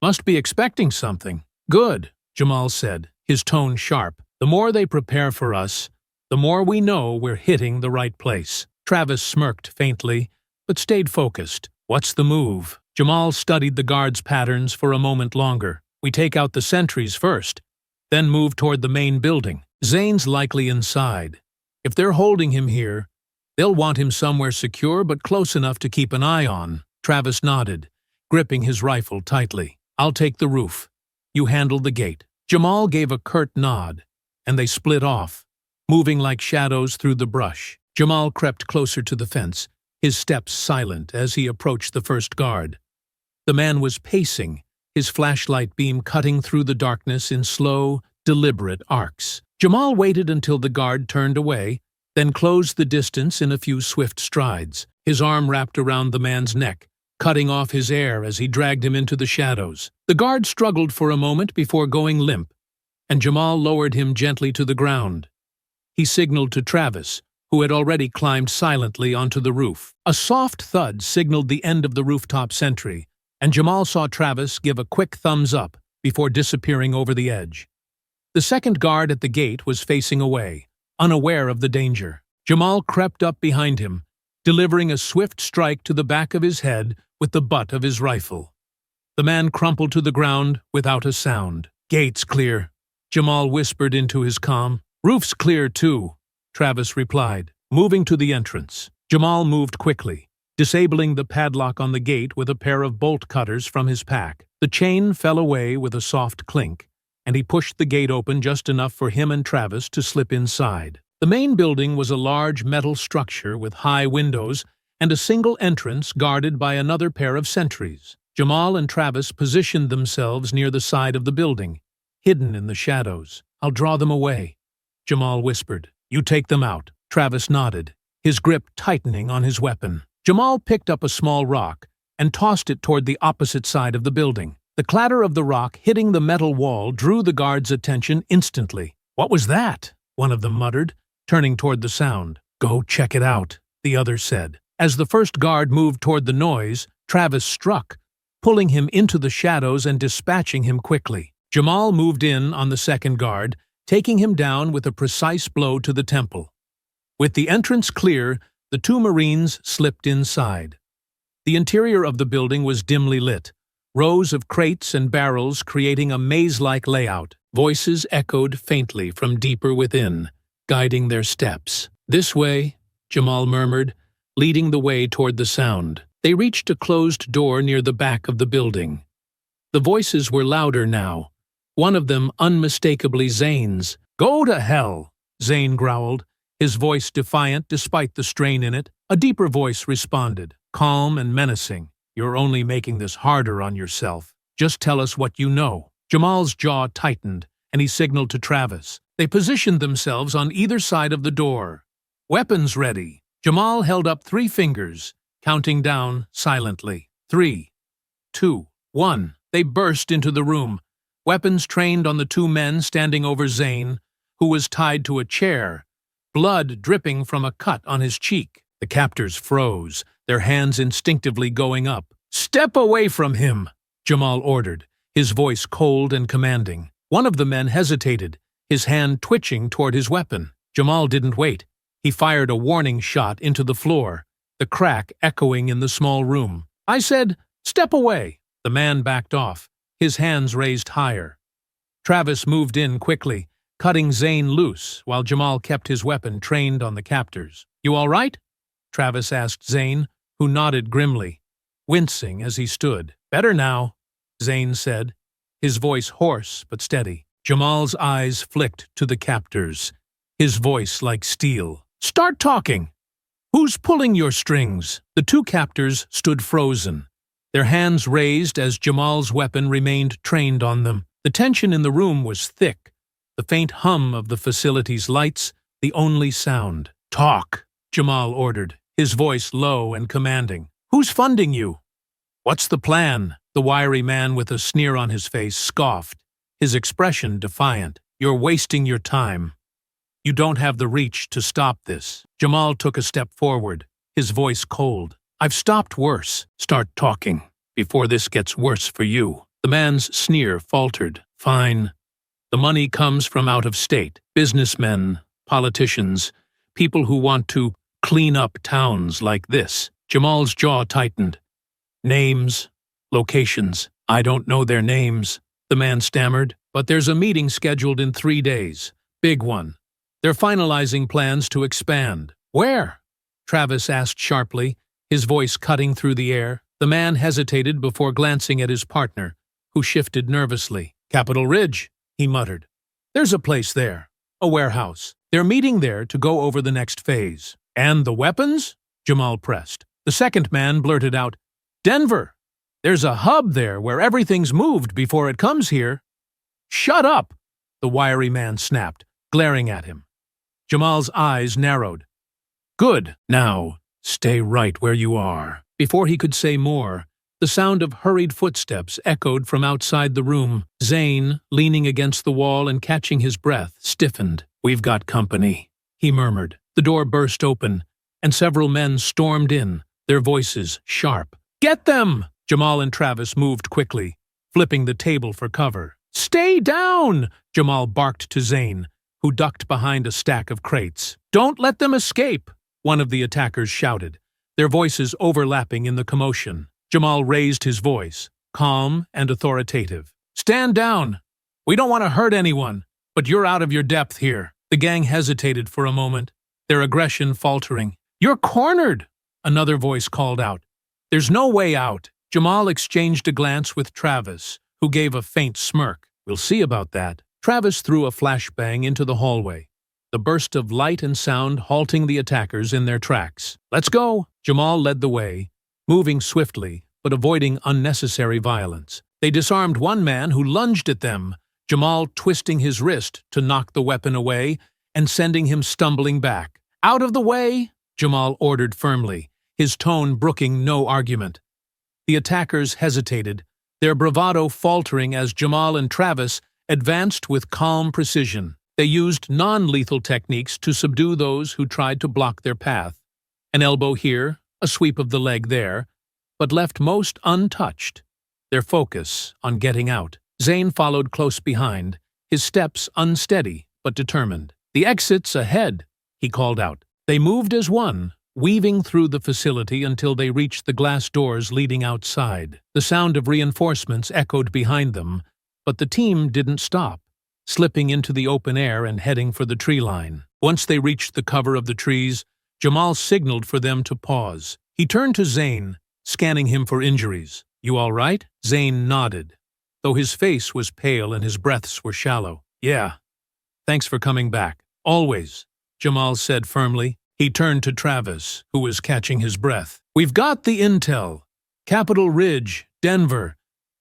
Must be expecting something. Good, Jamal said, his tone sharp. "The more they prepare for us, the more we know we're hitting the right place." Travis smirked faintly, but stayed focused. "What's the move?" Jamal studied the guards' patterns for a moment longer. "We take out the sentries first, then move toward the main building. Zane's likely inside. If they're holding him here, they'll want him somewhere secure but close enough to keep an eye on." Travis nodded, gripping his rifle tightly. "I'll take the roof. You handle the gate." Jamal gave a curt nod, and they split off, moving like shadows through the brush. Jamal crept closer to the fence, his steps silent as he approached the first guard. The man was pacing, his flashlight beam cutting through the darkness in slow, deliberate arcs. Jamal waited until the guard turned away, then closed the distance in a few swift strides. His arm wrapped around the man's neck, cutting off his air as he dragged him into the shadows. The guard struggled for a moment before going limp, and Jamal lowered him gently to the ground. He signaled to Travis, who had already climbed silently onto the roof. A soft thud signaled the end of the rooftop sentry, and Jamal saw Travis give a quick thumbs up before disappearing over the edge. The second guard at the gate was facing away, unaware of the danger. Jamal crept up behind him, delivering a swift strike to the back of his head with the butt of his rifle. The man crumpled to the ground without a sound. "Gate's clear," Jamal whispered into his comm. "Roof's clear too," Travis replied, moving to the entrance. Jamal moved quickly, disabling the padlock on the gate with a pair of bolt cutters from his pack. The chain fell away with a soft clink, and he pushed the gate open just enough for him and Travis to slip inside. The main building was a large metal structure with high windows and a single entrance guarded by another pair of sentries. Jamal and Travis positioned themselves near the side of the building, hidden in the shadows. "I'll draw them away," Jamal whispered. "You take them out." Travis nodded, his grip tightening on his weapon. Jamal picked up a small rock and tossed it toward the opposite side of the building. The clatter of the rock hitting the metal wall drew the guard's attention instantly. "What was that?" one of them muttered, turning toward the sound. "Go check it out," the other said. As the first guard moved toward the noise, Travis struck, pulling him into the shadows and dispatching him quickly. Jamal moved in on the second guard, taking him down with a precise blow to the temple. With the entrance clear, the two Marines slipped inside. The interior of the building was dimly lit, rows of crates and barrels creating a maze-like layout. Voices echoed faintly from deeper within, guiding their steps. "This way," Jamal murmured, leading the way toward the sound. They reached a closed door near the back of the building. The voices were louder now, one of them unmistakably Zane's. "Go to hell," Zane growled, his voice defiant despite the strain in it. A deeper voice responded, calm and menacing. "You're only making this harder on yourself. Just tell us what you know." Jamal's jaw tightened, and he signaled to Travis. They positioned themselves on either side of the door. "Weapons ready." Jamal held up 3 fingers, counting down silently. 3, 2, 1. They burst into the room, weapons trained on the 2 men standing over Zane, who was tied to a chair, blood dripping from a cut on his cheek. The captors froze, their hands instinctively going up. "Step away from him," Jamal ordered, his voice cold and commanding. One of the men hesitated, his hand twitching toward his weapon. Jamal didn't wait. He fired a warning shot into the floor, the crack echoing in the small room. "I said, step away." The man backed off, his hands raised higher. Travis moved in quickly, cutting Zane loose while Jamal kept his weapon trained on the captors. "You all right?" Travis asked Zane, who nodded grimly, wincing as he stood. "Better now," Zane said, his voice hoarse but steady. Jamal's eyes flicked to the captors, his voice like steel. "Start talking! Who's pulling your strings?" The 2 captors stood frozen, their hands raised as Jamal's weapon remained trained on them. The tension in the room was thick, the faint hum of the facility's lights the only sound. "Talk," Jamal ordered, his voice low and commanding. "Who's funding you?" "What's the plan?" The wiry man with a sneer on his face scoffed, his expression defiant. "You're wasting your time. You don't have the reach to stop this." Jamal took a step forward, his voice cold. "I've stopped worse. Start talking, before this gets worse for you." The man's sneer faltered. "Fine. The money comes from out of state, businessmen, politicians, people who want to clean up towns like this. Jamal's jaw tightened. Names, locations. I don't know their names, the man stammered, but there's a meeting scheduled in 3 days. Big one. They're finalizing plans to expand. Where? Travis asked sharply, his voice cutting through the air. The man hesitated before glancing at his partner, who shifted nervously. Capitol Ridge, he muttered. There's a place there, a warehouse. They're meeting there to go over the next phase. And the weapons? Jamal pressed. The second man blurted out, Denver. There's a hub there where everything's moved before it comes here. Shut up, the wiry man snapped, glaring at him. Jamal's eyes narrowed. Good. Now, stay right where you are. Before he could say more, the sound of hurried footsteps echoed from outside the room. Zane, leaning against the wall and catching his breath, stiffened. We've got company, he murmured. The door burst open, and several men stormed in, their voices sharp. Get them! Jamal and Travis moved quickly, flipping the table for cover. Stay down! Jamal barked to Zane, who ducked behind a stack of crates. Don't let them escape! One of the attackers shouted, their voices overlapping in the commotion. Jamal raised his voice, calm and authoritative. Stand down! We don't want to hurt anyone, but you're out of your depth here. The gang hesitated for a moment, their aggression faltering. You're cornered! Another voice called out. There's no way out. Jamal exchanged a glance with Travis, who gave a faint smirk. We'll see about that. Travis threw a flashbang into the hallway, the burst of light and sound halting the attackers in their tracks. Let's go! Jamal led the way, moving swiftly, but avoiding unnecessary violence. They disarmed one man who lunged at them, Jamal twisting his wrist to knock the weapon away and sending him stumbling back. Out of the way! Jamal ordered firmly, his tone brooking no argument. The attackers hesitated, their bravado faltering as Jamal and Travis advanced with calm precision. They used non-lethal techniques to subdue those who tried to block their path. An elbow here, a sweep of the leg there, but left most untouched, their focus on getting out. Zane followed close behind, his steps unsteady but determined. The exit's ahead, he called out. They moved as one, weaving through the facility until they reached the glass doors leading outside. The sound of reinforcements echoed behind them, but the team didn't stop, slipping into the open air and heading for the tree line. Once they reached the cover of the trees, Jamal signaled for them to pause. He turned to Zane, scanning him for injuries. You all right? Zane nodded, though his face was pale and his breaths were shallow. Yeah. Thanks for coming back. Always, Jamal said firmly. He turned to Travis, who was catching his breath. We've got the intel. Capitol Ridge, Denver.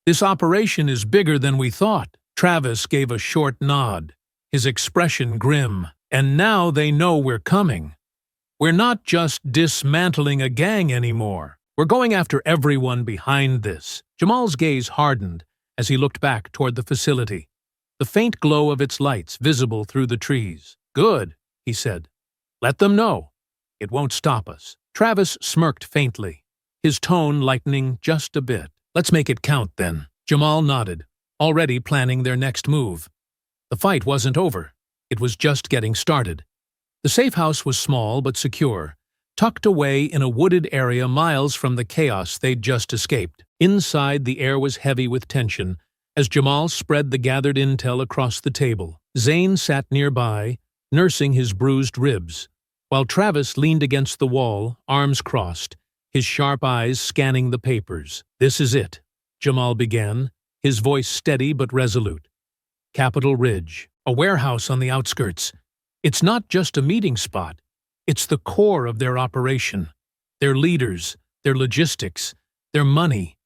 This operation is bigger than we thought. Travis gave a short nod, his expression grim. And now they know we're coming. We're not just dismantling a gang anymore. We're going after everyone behind this. Jamal's gaze hardened as he looked back toward the facility, the faint glow of its lights visible through the trees. Good, he said. Let them know. It won't stop us. Travis smirked faintly, his tone lightening just a bit. Let's make it count, then. Jamal nodded, already planning their next move. The fight wasn't over. It was just getting started. The safe house was small but secure, tucked away in a wooded area miles from the chaos they'd just escaped. Inside, the air was heavy with tension as Jamal spread the gathered intel across the table. Zane sat nearby, nursing his bruised ribs, while Travis leaned against the wall, arms crossed, his sharp eyes scanning the papers. This is it, Jamal began, his voice steady but resolute. Capitol Ridge, a warehouse on the outskirts. It's not just a meeting spot. It's the core of their operation. Their leaders, their logistics, their money.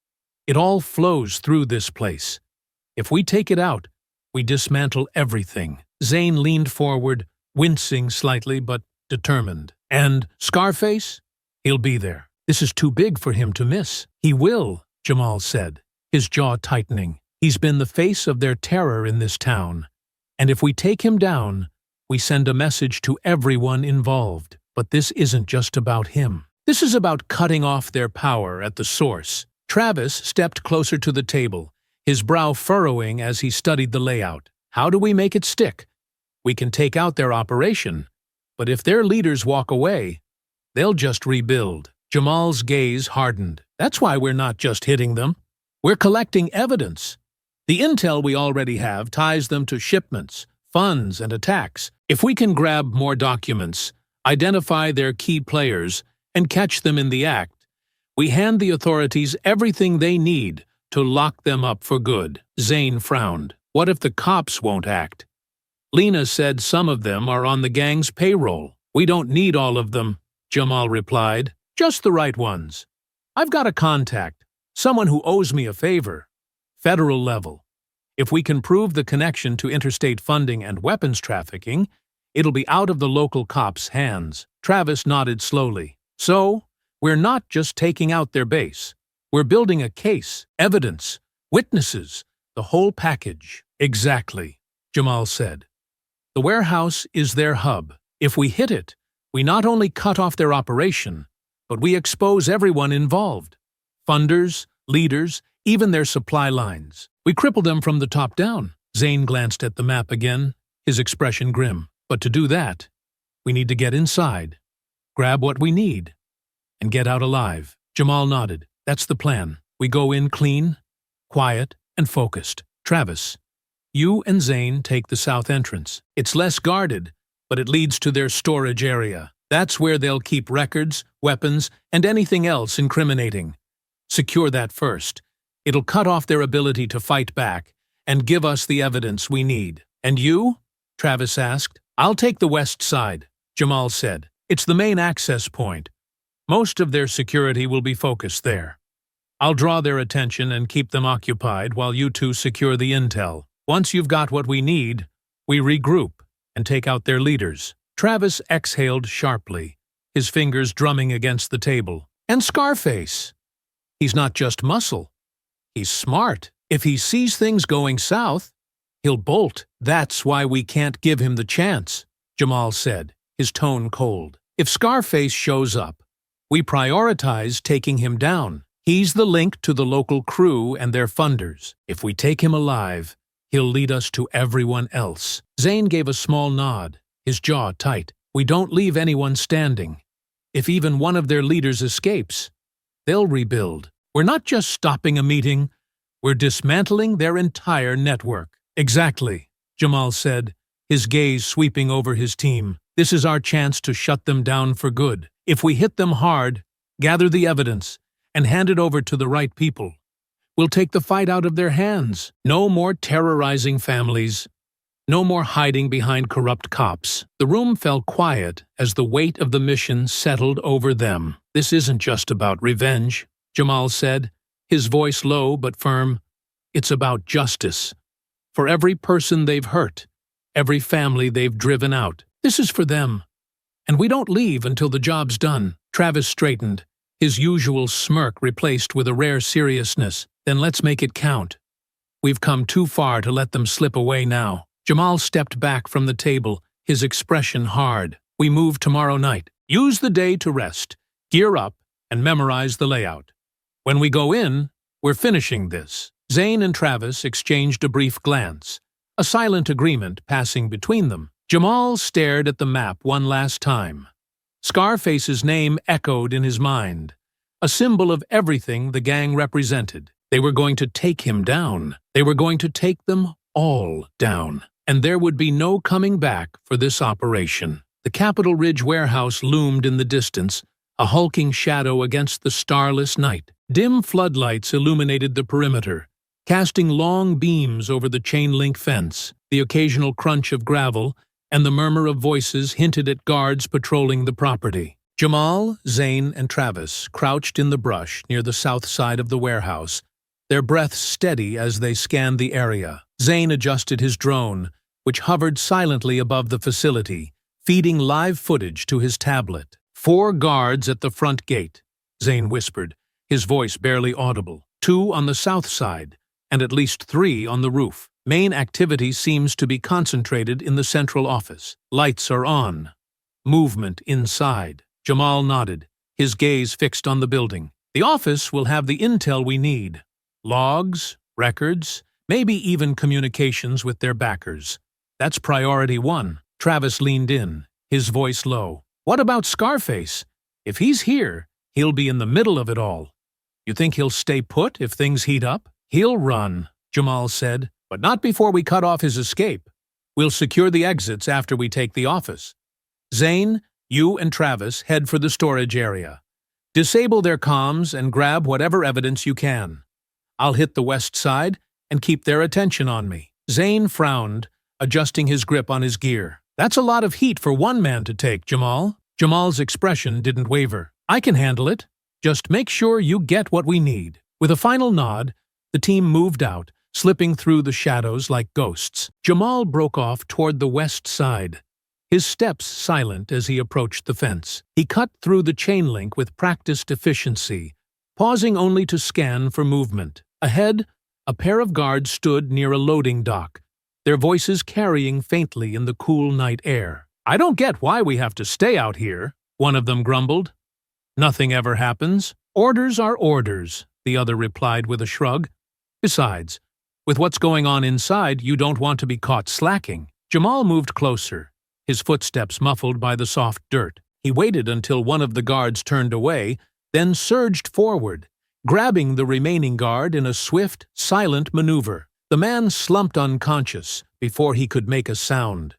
It all flows through this place. If we take it out, we dismantle everything. Zane leaned forward, wincing slightly but determined. And Scarface? He'll be there. This is too big for him to miss. He will, Jamal said, his jaw tightening. He's been the face of their terror in this town. And if we take him down, we send a message to everyone involved. But this isn't just about him. This is about cutting off their power at the source. Travis stepped closer to the table, his brow furrowing as he studied the layout. How do we make it stick? We can take out their operation, but if their leaders walk away, they'll just rebuild. Jamal's gaze hardened. That's why we're not just hitting them. We're collecting evidence. The intel we already have ties them to shipments, funds, and attacks. If we can grab more documents, identify their key players, and catch them in the act, we hand the authorities everything they need to lock them up for good. Zane frowned. What if the cops won't act? Lena said some of them are on the gang's payroll. We don't need all of them, Jamal replied. Just the right ones. I've got a contact, someone who owes me a favor. Federal level. If we can prove the connection to interstate funding and weapons trafficking, it'll be out of the local cops' hands. Travis nodded slowly. So, we're not just taking out their base. We're building a case, evidence, witnesses, the whole package. Exactly, Jamal said. The warehouse is their hub. If we hit it, we not only cut off their operation, but we expose everyone involved. Funders, leaders, even their supply lines. We cripple them from the top down. Zane glanced at the map again, his expression grim. But to do that, we need to get inside, grab what we need, and get out alive. Jamal nodded. That's the plan. We go in clean, quiet, and focused. Travis, you and Zane take the south entrance. It's less guarded, but it leads to their storage area. That's where they'll keep records, weapons, and anything else incriminating. Secure that first. It'll cut off their ability to fight back and give us the evidence we need. And you? Travis asked. I'll take the west side, Jamal said. It's the main access point. Most of their security will be focused there. I'll draw their attention and keep them occupied while you two secure the intel. Once you've got what we need, we regroup and take out their leaders. Travis exhaled sharply, his fingers drumming against the table. And Scarface. He's not just muscle. He's smart. If he sees things going south, he'll bolt. That's why we can't give him the chance, Jamal said, his tone cold. If Scarface shows up, we prioritize taking him down. He's the link to the local crew and their funders. If we take him alive, he'll lead us to everyone else. Zane gave a small nod, his jaw tight. We don't leave anyone standing. If even one of their leaders escapes, they'll rebuild. We're not just stopping a meeting, we're dismantling their entire network. Exactly, Jamal said, his gaze sweeping over his team. This is our chance to shut them down for good. If we hit them hard, gather the evidence, and hand it over to the right people, we'll take the fight out of their hands. No more terrorizing families. No more hiding behind corrupt cops. The room fell quiet as the weight of the mission settled over them. This isn't just about revenge, Jamal said, his voice low but firm. It's about justice. For every person they've hurt, every family they've driven out. This is for them. And we don't leave until the job's done. Travis straightened, his usual smirk replaced with a rare seriousness. Then let's make it count. We've come too far to let them slip away now. Jamal stepped back from the table, his expression hard. We move tomorrow night. Use the day to rest, gear up, and memorize the layout. When we go in, we're finishing this. Zane and Travis exchanged a brief glance, a silent agreement passing between them. Jamal stared at the map one last time. Scarface's name echoed in his mind, a symbol of everything the gang represented. They were going to take him down. They were going to take them all down. And there would be no coming back for this operation. The Capitol Ridge warehouse loomed in the distance, a hulking shadow against the starless night. Dim floodlights illuminated the perimeter, casting long beams over the chain-link fence. The occasional crunch of gravel and the murmur of voices hinted at guards patrolling the property. Jamal, Zane, and Travis crouched in the brush near the south side of the warehouse, their breaths steady as they scanned the area. Zane adjusted his drone, which hovered silently above the facility, feeding live footage to his tablet. 4 guards at the front gate, Zane whispered, his voice barely audible. 2 on the south side, and at least 3 on the roof. Main activity seems to be concentrated in the central office. Lights are on. Movement inside. Jamal nodded, his gaze fixed on the building. The office will have the intel we need. Logs, records, Maybe even communications with their backers. That's priority one. Travis leaned in, his voice low. What about Scarface? If he's here, he'll be in the middle of it all. You think he'll stay put if things heat up? He'll run, Jamal said, but not before we cut off his escape. We'll secure the exits after we take the office. Zane, you and Travis head for the storage area. Disable their comms and grab whatever evidence you can. I'll hit the west side and keep their attention on me. Zane frowned, adjusting his grip on his gear. That's a lot of heat for one man to take, Jamal. Jamal's expression didn't waver. I can handle it. Just make sure you get what we need. With a final nod, the team moved out, slipping through the shadows like ghosts. Jamal broke off toward the west side, his steps silent as he approached the fence. He cut through the chain link with practiced efficiency, pausing only to scan for movement. Ahead, a pair of guards stood near a loading dock, their voices carrying faintly in the cool night air. I don't get why we have to stay out here, one of them grumbled. Nothing ever happens. Orders are orders, the other replied with a shrug. Besides, with what's going on inside, you don't want to be caught slacking. Jamal moved closer, his footsteps muffled by the soft dirt. He waited until one of the guards turned away, then surged forward, grabbing the remaining guard in a swift, silent maneuver. The man slumped unconscious before he could make a sound.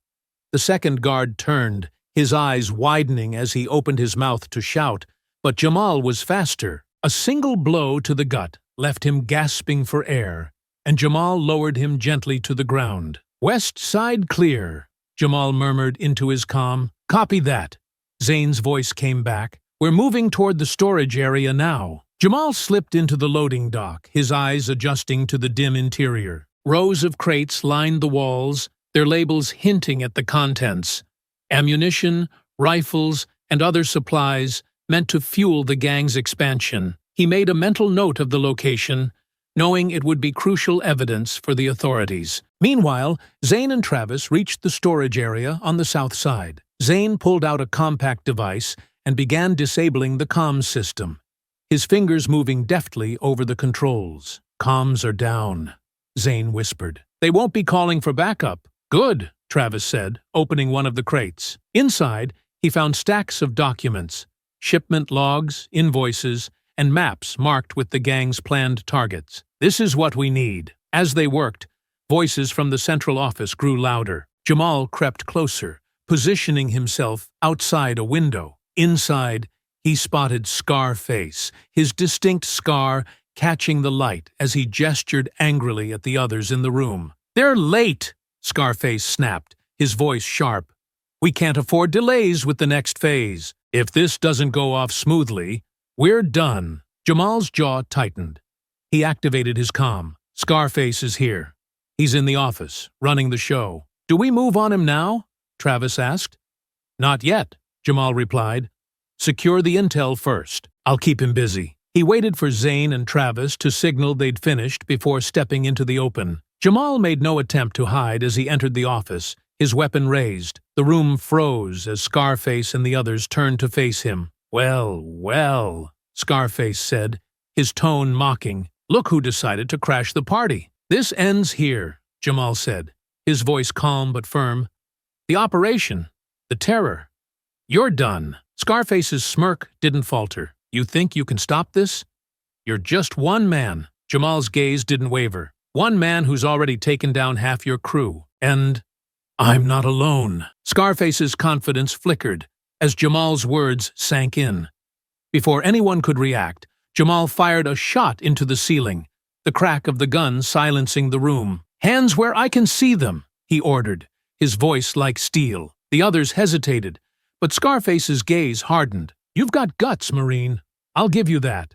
The second guard turned, his eyes widening as he opened his mouth to shout, but Jamal was faster. A single blow to the gut left him gasping for air, and Jamal lowered him gently to the ground. West side clear, Jamal murmured into his comm. Copy that. Zane's voice came back. We're moving toward the storage area now. Jamal slipped into the loading dock, his eyes adjusting to the dim interior. Rows of crates lined the walls, their labels hinting at the contents. Ammunition, rifles, and other supplies meant to fuel the gang's expansion. He made a mental note of the location, knowing it would be crucial evidence for the authorities. Meanwhile, Zane and Travis reached the storage area on the south side. Zane pulled out a compact device and began disabling the comms system, his fingers moving deftly over the controls. Comms are down, Zane whispered. They won't be calling for backup. Good, Travis said, opening one of the crates. Inside, he found stacks of documents, shipment logs, invoices, and maps marked with the gang's planned targets. This is what we need. As they worked, voices from the central office grew louder. Jamal crept closer, positioning himself outside a window. Inside, he spotted Scarface, his distinct scar catching the light as he gestured angrily at the others in the room. They're late, Scarface snapped, his voice sharp. We can't afford delays with the next phase. If this doesn't go off smoothly, we're done. Jamal's jaw tightened. He activated his comm. Scarface is here. He's in the office, running the show. Do we move on him now? Travis asked. Not yet, Jamal replied. Secure the intel first. I'll keep him busy. He waited for Zane and Travis to signal they'd finished before stepping into the open. Jamal made no attempt to hide as he entered the office, his weapon raised. The room froze as Scarface and the others turned to face him. Well, well, Scarface said, his tone mocking. Look who decided to crash the party. This ends here, Jamal said, his voice calm but firm. The operation, the terror. You're done. Scarface's smirk didn't falter. You think you can stop this? You're just one man. Jamal's gaze didn't waver. One man who's already taken down half your crew. And I'm not alone. Scarface's confidence flickered as Jamal's words sank in. Before anyone could react, Jamal fired a shot into the ceiling, the crack of the gun silencing the room. Hands where I can see them, he ordered, his voice like steel. The others hesitated, but Scarface's gaze hardened. You've got guts, Marine. I'll give you that.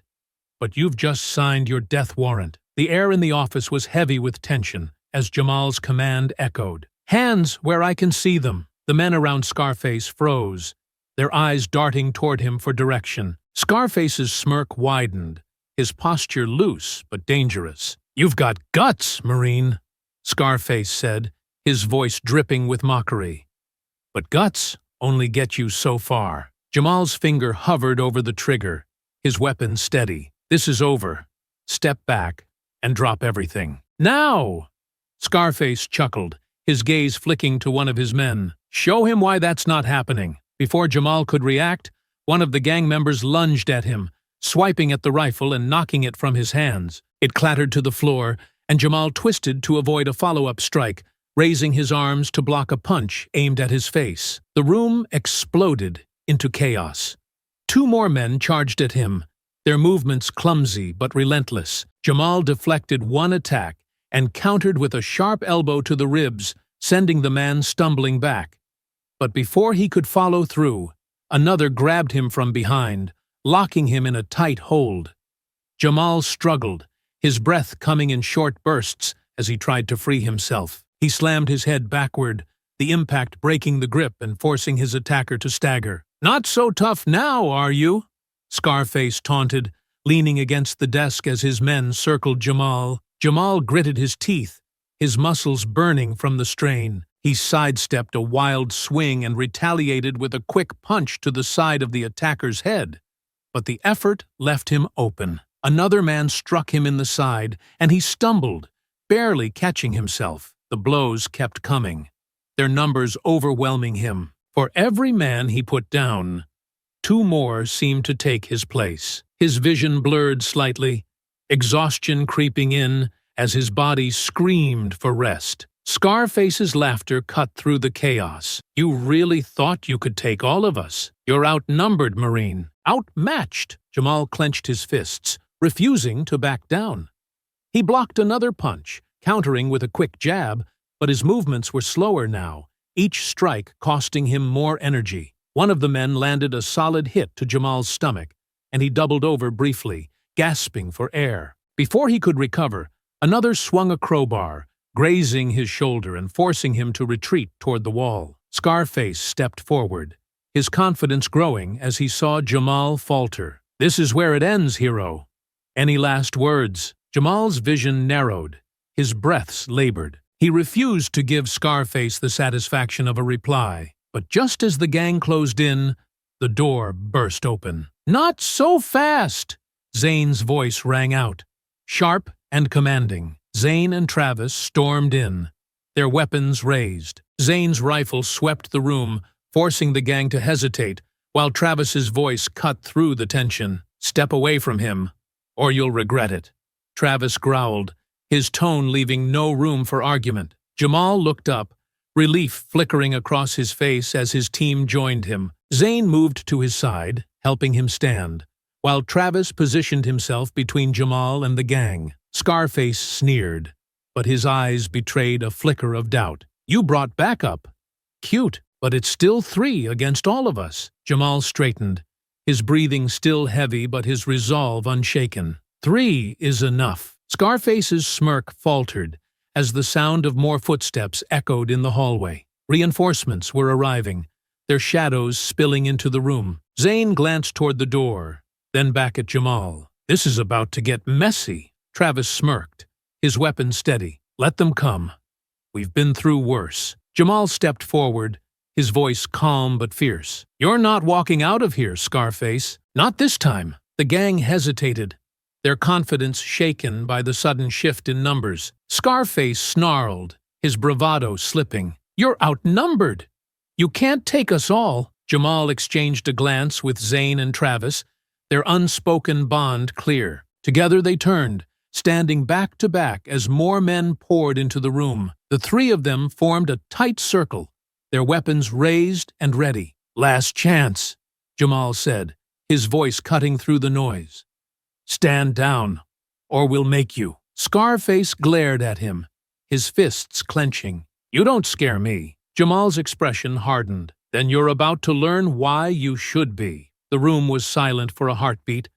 But you've just signed your death warrant. The air in the office was heavy with tension as Jamal's command echoed. Hands where I can see them. The men around Scarface froze, their eyes darting toward him for direction. Scarface's smirk widened, his posture loose but dangerous. You've got guts, Marine, Scarface said, his voice dripping with mockery. But guts only get you so far. Jamal's finger hovered over the trigger, his weapon steady. This is over. Step back and drop everything. Now! Scarface chuckled, his gaze flicking to one of his men. Show him why that's not happening. Before Jamal could react, one of the gang members lunged at him, swiping at the rifle and knocking it from his hands. It clattered to the floor, and Jamal twisted to avoid a follow-up strike, raising his arms to block a punch aimed at his face. The room exploded into chaos. Two more men charged at him, their movements clumsy but relentless. Jamal deflected one attack and countered with a sharp elbow to the ribs, sending the man stumbling back. But before he could follow through, another grabbed him from behind, locking him in a tight hold. Jamal struggled, his breath coming in short bursts as he tried to free himself. He slammed his head backward, the impact breaking the grip and forcing his attacker to stagger. "Not so tough now, are you?" Scarface taunted, leaning against the desk as his men circled Jamal. Jamal gritted his teeth, his muscles burning from the strain. He sidestepped a wild swing and retaliated with a quick punch to the side of the attacker's head. But the effort left him open. Another man struck him in the side, and he stumbled, barely catching himself. The blows kept coming, their numbers overwhelming him. For every man he put down, two more seemed to take his place. His vision blurred slightly, exhaustion creeping in as his body screamed for rest. Scarface's laughter cut through the chaos. "You really thought you could take all of us? You're outnumbered, Marine. Outmatched!" Jamal clenched his fists, refusing to back down. He blocked another punch, countering with a quick jab, but his movements were slower now, each strike costing him more energy. One of the men landed a solid hit to Jamal's stomach, and he doubled over briefly, gasping for air. Before he could recover, another swung a crowbar, grazing his shoulder and forcing him to retreat toward the wall. Scarface stepped forward, his confidence growing as he saw Jamal falter. "This is where it ends, hero. Any last words?" Jamal's vision narrowed, his breaths labored. He refused to give Scarface the satisfaction of a reply. But just as the gang closed in, the door burst open. "Not so fast!" Zane's voice rang out, sharp and commanding. Zane and Travis stormed in, their weapons raised. Zane's rifle swept the room, forcing the gang to hesitate, while Travis's voice cut through the tension. "Step away from him, or you'll regret it." Travis growled, his tone leaving no room for argument. Jamal looked up, relief flickering across his face as his team joined him. Zane moved to his side, helping him stand, while Travis positioned himself between Jamal and the gang. Scarface sneered, but his eyes betrayed a flicker of doubt. "You brought backup. Cute, but it's still 3 against all of us." Jamal straightened, his breathing still heavy but his resolve unshaken. 3 is enough." Scarface's smirk faltered as the sound of more footsteps echoed in the hallway. Reinforcements were arriving, their shadows spilling into the room. Zane glanced toward the door, then back at Jamal. "This is about to get messy." Travis smirked, his weapon steady. "Let them come. We've been through worse." Jamal stepped forward, his voice calm but fierce. "You're not walking out of here, Scarface. Not this time." The gang hesitated, their confidence shaken by the sudden shift in numbers. Scarface snarled, his bravado slipping. "You're outnumbered. You can't take us all." Jamal exchanged a glance with Zane and Travis, their unspoken bond clear. Together they turned, standing back to back as more men poured into the room. The 3 of them formed a tight circle, their weapons raised and ready. "Last chance," Jamal said, his voice cutting through the noise. "Stand down, or we'll make you." Scarface glared at him, his fists clenching. "You don't scare me." Jamal's expression hardened. "Then you're about to learn why you should be." The room was silent for a heartbeat,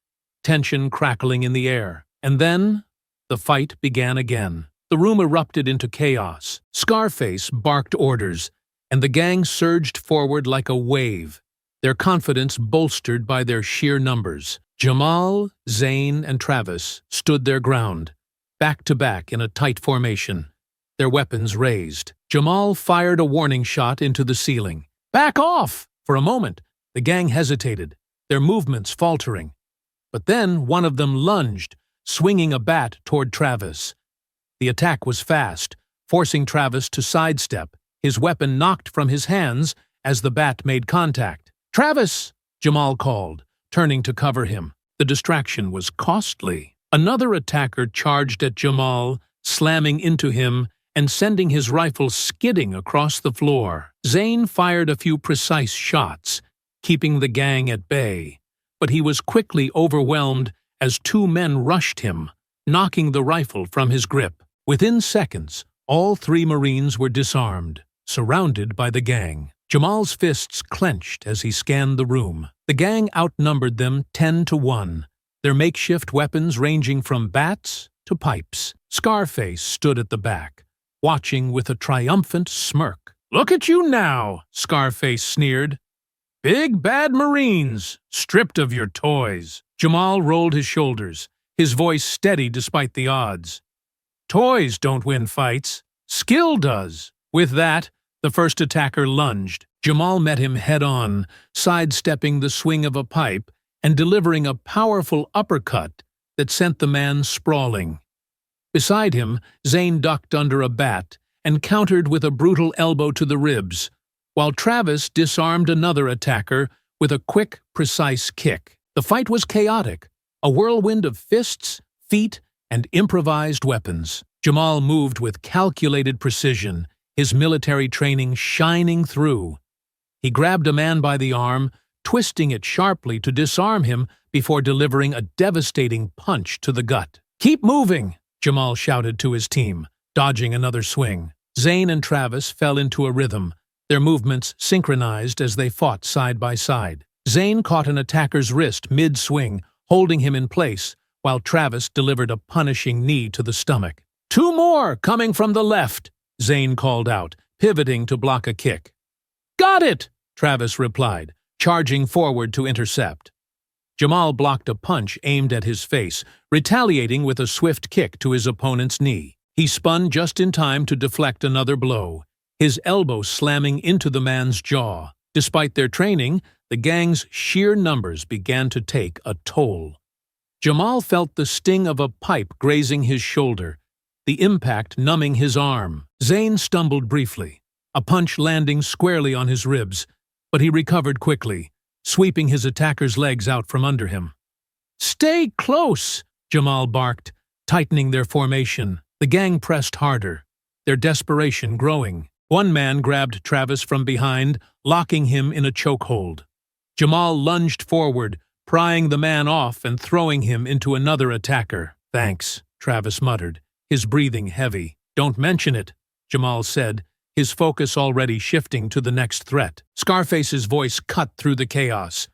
tension crackling in the air. And then, the fight began again. The room erupted into chaos. Scarface barked orders, and the gang surged forward like a wave, their confidence bolstered by their sheer numbers. Jamal, Zane, and Travis stood their ground, back to back in a tight formation, their weapons raised. Jamal fired a warning shot into the ceiling. "Back off!" For a moment, the gang hesitated, their movements faltering. But then one of them lunged, swinging a bat toward Travis. The attack was fast, forcing Travis to sidestep, his weapon knocked from his hands as the bat made contact. "Travis!" Jamal called, turning to cover him. The distraction was costly. Another attacker charged at Jamal, slamming into him and sending his rifle skidding across the floor. Zane fired a few precise shots, keeping the gang at bay, but he was quickly overwhelmed as two men rushed him, knocking the rifle from his grip. Within seconds, all three Marines were disarmed, surrounded by the gang. Jamal's fists clenched as he scanned the room. The gang outnumbered them 10-1, their makeshift weapons ranging from bats to pipes. Scarface stood at the back, watching with a triumphant smirk. "Look at you now," Scarface sneered. "Big bad Marines, stripped of your toys." Jamal rolled his shoulders, his voice steady despite the odds. "Toys don't win fights. Skill does." With that, the first attacker lunged. Jamal met him head-on, sidestepping the swing of a pipe and delivering a powerful uppercut that sent the man sprawling. Beside him, Zane ducked under a bat and countered with a brutal elbow to the ribs, while Travis disarmed another attacker with a quick, precise kick. The fight was chaotic, a whirlwind of fists, feet, and improvised weapons. Jamal moved with calculated precision, his military training shining through. He grabbed a man by the arm, twisting it sharply to disarm him before delivering a devastating punch to the gut. "Keep moving!" Jamal shouted to his team, dodging another swing. Zane and Travis fell into a rhythm, their movements synchronized as they fought side by side. Zane caught an attacker's wrist mid-swing, holding him in place, while Travis delivered a punishing knee to the stomach. "Two more coming from the left," Zane called out, pivoting to block a kick. "Got it!" Travis replied, charging forward to intercept. Jamal blocked a punch aimed at his face, retaliating with a swift kick to his opponent's knee. He spun just in time to deflect another blow, his elbow slamming into the man's jaw. Despite their training, the gang's sheer numbers began to take a toll. Jamal felt the sting of a pipe grazing his shoulder, the impact numbing his arm. Zane stumbled briefly, a punch landing squarely on his ribs, but he recovered quickly, sweeping his attacker's legs out from under him. "Stay close!" Jamal barked, tightening their formation. The gang pressed harder, their desperation growing. One man grabbed Travis from behind, locking him in a chokehold. Jamal lunged forward, prying the man off and throwing him into another attacker. "Thanks," Travis muttered, his breathing heavy. "Don't mention it," Jamal said, his focus already shifting to the next threat. Scarface's voice cut through the chaos.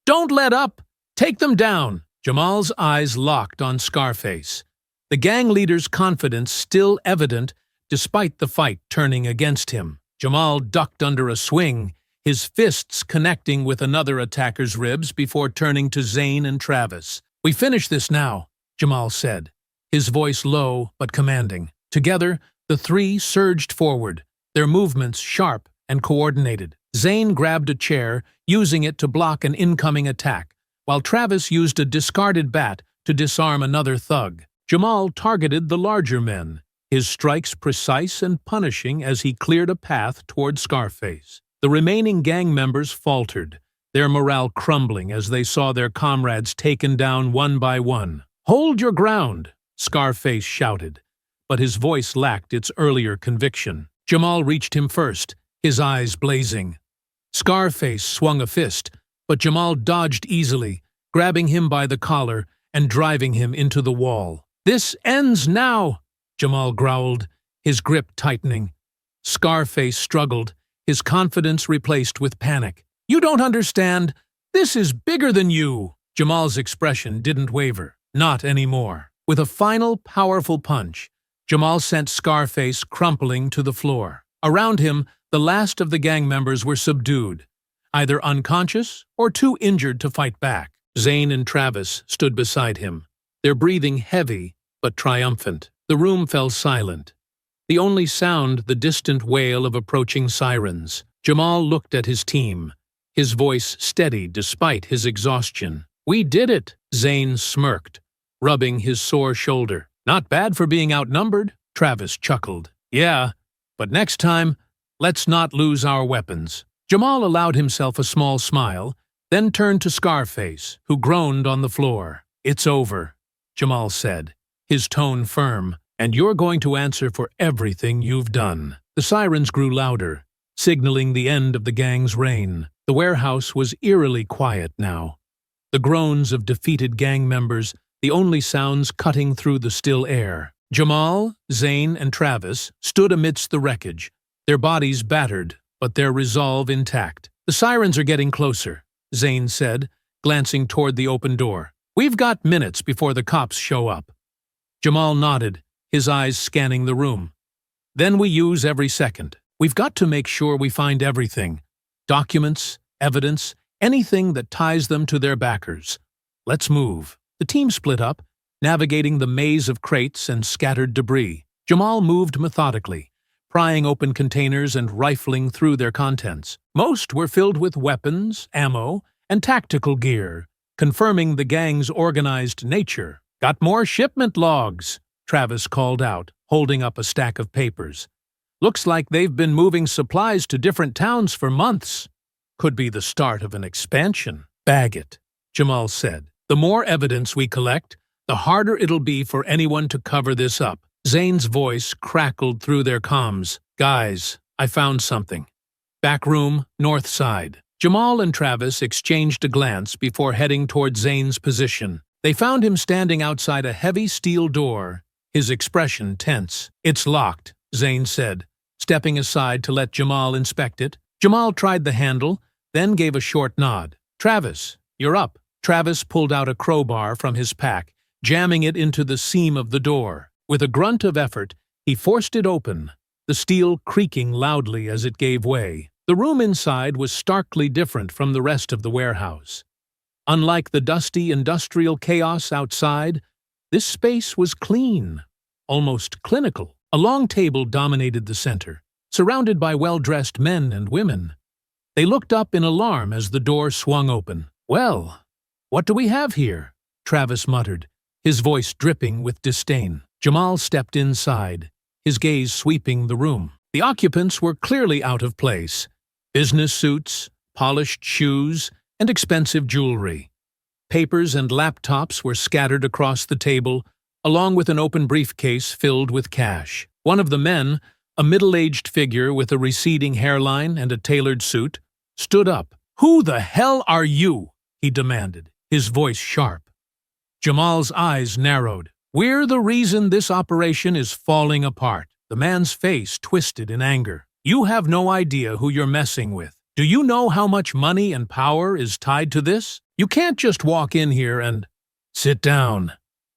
"Don't let up! Take them down!" Jamal's eyes locked on Scarface, the gang leader's confidence still evident despite the fight turning against him. Jamal ducked under a swing, his fists connecting with another attacker's ribs before turning to Zane and Travis. "We finish this now," Jamal said, his voice low but commanding. Together, the three surged forward, their movements sharp and coordinated. Zane grabbed a chair, using it to block an incoming attack, while Travis used a discarded bat to disarm another thug. Jamal targeted the larger men, his strikes precise and punishing as he cleared a path toward Scarface. The remaining gang members faltered, their morale crumbling as they saw their comrades taken down one by one. "Hold your ground," Scarface shouted, but his voice lacked its earlier conviction. Jamal reached him first, his eyes blazing. Scarface swung a fist, but Jamal dodged easily, grabbing him by the collar and driving him into the wall. "This ends now," Jamal growled, his grip tightening. Scarface struggled, his confidence replaced with panic. "You don't understand. This is bigger than you." Jamal's expression didn't waver. Not anymore. With a final, powerful punch, Jamal sent Scarface crumpling to the floor. Around him, the last of the gang members were subdued, either unconscious or too injured to fight back. Zane and Travis stood beside him, their breathing heavy but triumphant. The room fell silent, the only sound the distant wail of approaching sirens. Jamal looked at his team, his voice steady despite his exhaustion. "We did it," Zane smirked, rubbing his sore shoulder. "Not bad for being outnumbered." Travis chuckled. Yeah, but next time, let's not lose our weapons. Jamal allowed himself a small smile, then turned to Scarface, who groaned on the floor. It's over, Jamal said, his tone firm, and you're going to answer for everything you've done. The sirens grew louder, signaling the end of the gang's reign. The warehouse was eerily quiet now. The groans of defeated gang members, the only sounds cutting through the still air. Jamal, Zane, and Travis stood amidst the wreckage, their bodies battered, but their resolve intact. The sirens are getting closer, Zane said, glancing toward the open door. We've got minutes before the cops show up. Jamal nodded, his eyes scanning the room. Then we use every second. We've got to make sure we find everything. Documents, evidence, anything that ties them to their backers. Let's move. The team split up, navigating the maze of crates and scattered debris. Jamal moved methodically, prying open containers and rifling through their contents. Most were filled with weapons, ammo, and tactical gear, confirming the gang's organized nature. Got more shipment logs, Travis called out, holding up a stack of papers. Looks like they've been moving supplies to different towns for months. Could be the start of an expansion. Bag it, Jamal said. The more evidence we collect, the harder it'll be for anyone to cover this up. Zane's voice crackled through their comms. Guys, I found something. Back room, north side. Jamal and Travis exchanged a glance before heading toward Zane's position. They found him standing outside a heavy steel door, his expression tense. It's locked, Zane said, stepping aside to let Jamal inspect it. Jamal tried the handle, then gave a short nod. Travis, you're up. Travis pulled out a crowbar from his pack, jamming it into the seam of the door. With a grunt of effort, he forced it open, the steel creaking loudly as it gave way. The room inside was starkly different from the rest of the warehouse. Unlike the dusty industrial chaos outside, this space was clean, almost clinical. A long table dominated the center, surrounded by well-dressed men and women. They looked up in alarm as the door swung open. Well, what do we have here? Travis muttered, his voice dripping with disdain. Jamal stepped inside, his gaze sweeping the room. The occupants were clearly out of place. Business suits, polished shoes, and expensive jewelry. Papers and laptops were scattered across the table, along with an open briefcase filled with cash. One of the men, a middle-aged figure with a receding hairline and a tailored suit, stood up. "Who the hell are you?" he demanded, his voice sharp. Jamal's eyes narrowed. "We're the reason this operation is falling apart." The man's face twisted in anger. "You have no idea who you're messing with. Do you know how much money and power is tied to this? You can't just walk in here and—" "Sit down,"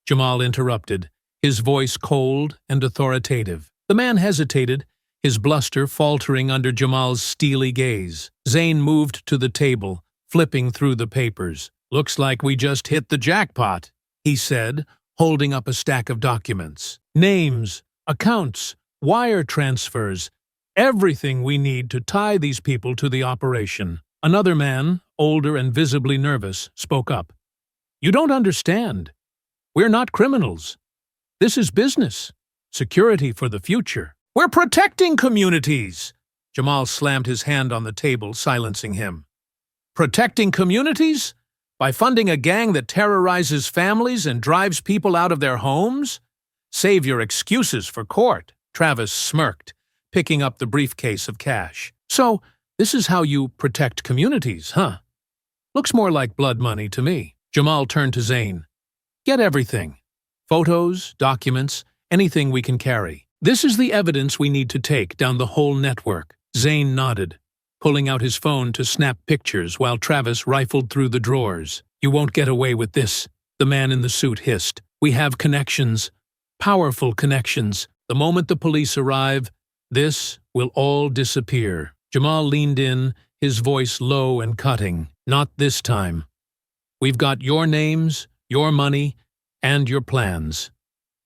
Jamal interrupted, his voice cold and authoritative. The man hesitated, his bluster faltering under Jamal's steely gaze. Zane moved to the table, flipping through the papers. "Looks like we just hit the jackpot," he said, holding up a stack of documents. "Names, accounts, wire transfers, everything we need to tie these people to the operation." Another man, older and visibly nervous, spoke up. "You don't understand. We're not criminals. This is business. Security for the future. We're protecting communities!" Jamal slammed his hand on the table, silencing him. "Protecting communities? By funding a gang that terrorizes families and drives people out of their homes? Save your excuses for court." Travis smirked, picking up the briefcase of cash. "So, this is how you protect communities, huh? Looks more like blood money to me." Jamal turned to Zane. "Get everything. Photos, documents, anything we can carry. This is the evidence we need to take down the whole network." Zane nodded, pulling out his phone to snap pictures while Travis rifled through the drawers. "You won't get away with this," the man in the suit hissed. "We have connections. Powerful connections. The moment the police arrive, this will all disappear." Jamal leaned in, his voice low and cutting. "Not this time. We've got your names, your money, and your plans.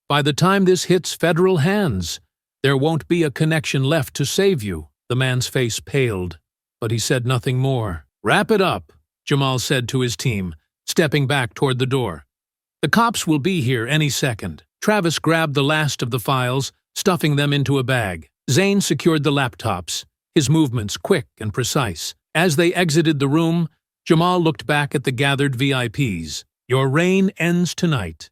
By the time this hits federal hands, there won't be a connection left to save you." The man's face paled, but he said nothing more. "Wrap it up," Jamal said to his team, stepping back toward the door. "The cops will be here any second." Travis grabbed the last of the files, stuffing them into a bag. Zane secured the laptops, his movements quick and precise. As they exited the room, Jamal looked back at the gathered VIPs. "Your reign ends tonight.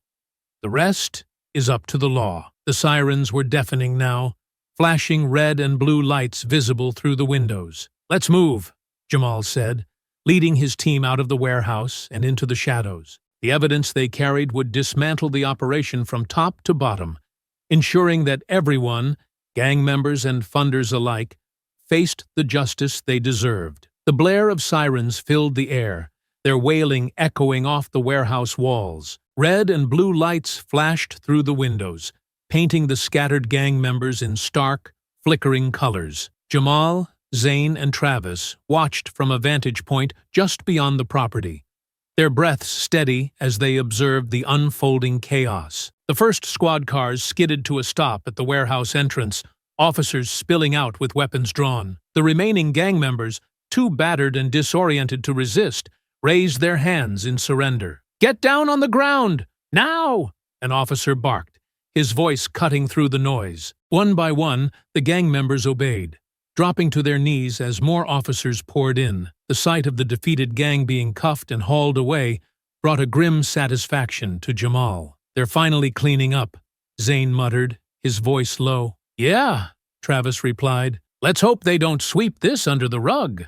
The rest is up to the law." The sirens were deafening now, flashing red and blue lights visible through the windows. "Let's move," Jamal said, leading his team out of the warehouse and into the shadows. The evidence they carried would dismantle the operation from top to bottom, ensuring that everyone, gang members and funders alike, faced the justice they deserved. The blare of sirens filled the air, their wailing echoing off the warehouse walls. Red and blue lights flashed through the windows, painting the scattered gang members in stark, flickering colors. Jamal, Zane, and Travis watched from a vantage point just beyond the property, their breaths steady as they observed the unfolding chaos. The first squad cars skidded to a stop at the warehouse entrance, officers spilling out with weapons drawn. The remaining gang members, too battered and disoriented to resist, raised their hands in surrender. "Get down on the ground! Now!" an officer barked, his voice cutting through the noise. One by one, the gang members obeyed, dropping to their knees as more officers poured in. The sight of the defeated gang being cuffed and hauled away brought a grim satisfaction to Jamal. "They're finally cleaning up," Zane muttered, his voice low. "Yeah," Travis replied. "Let's hope they don't sweep this under the rug."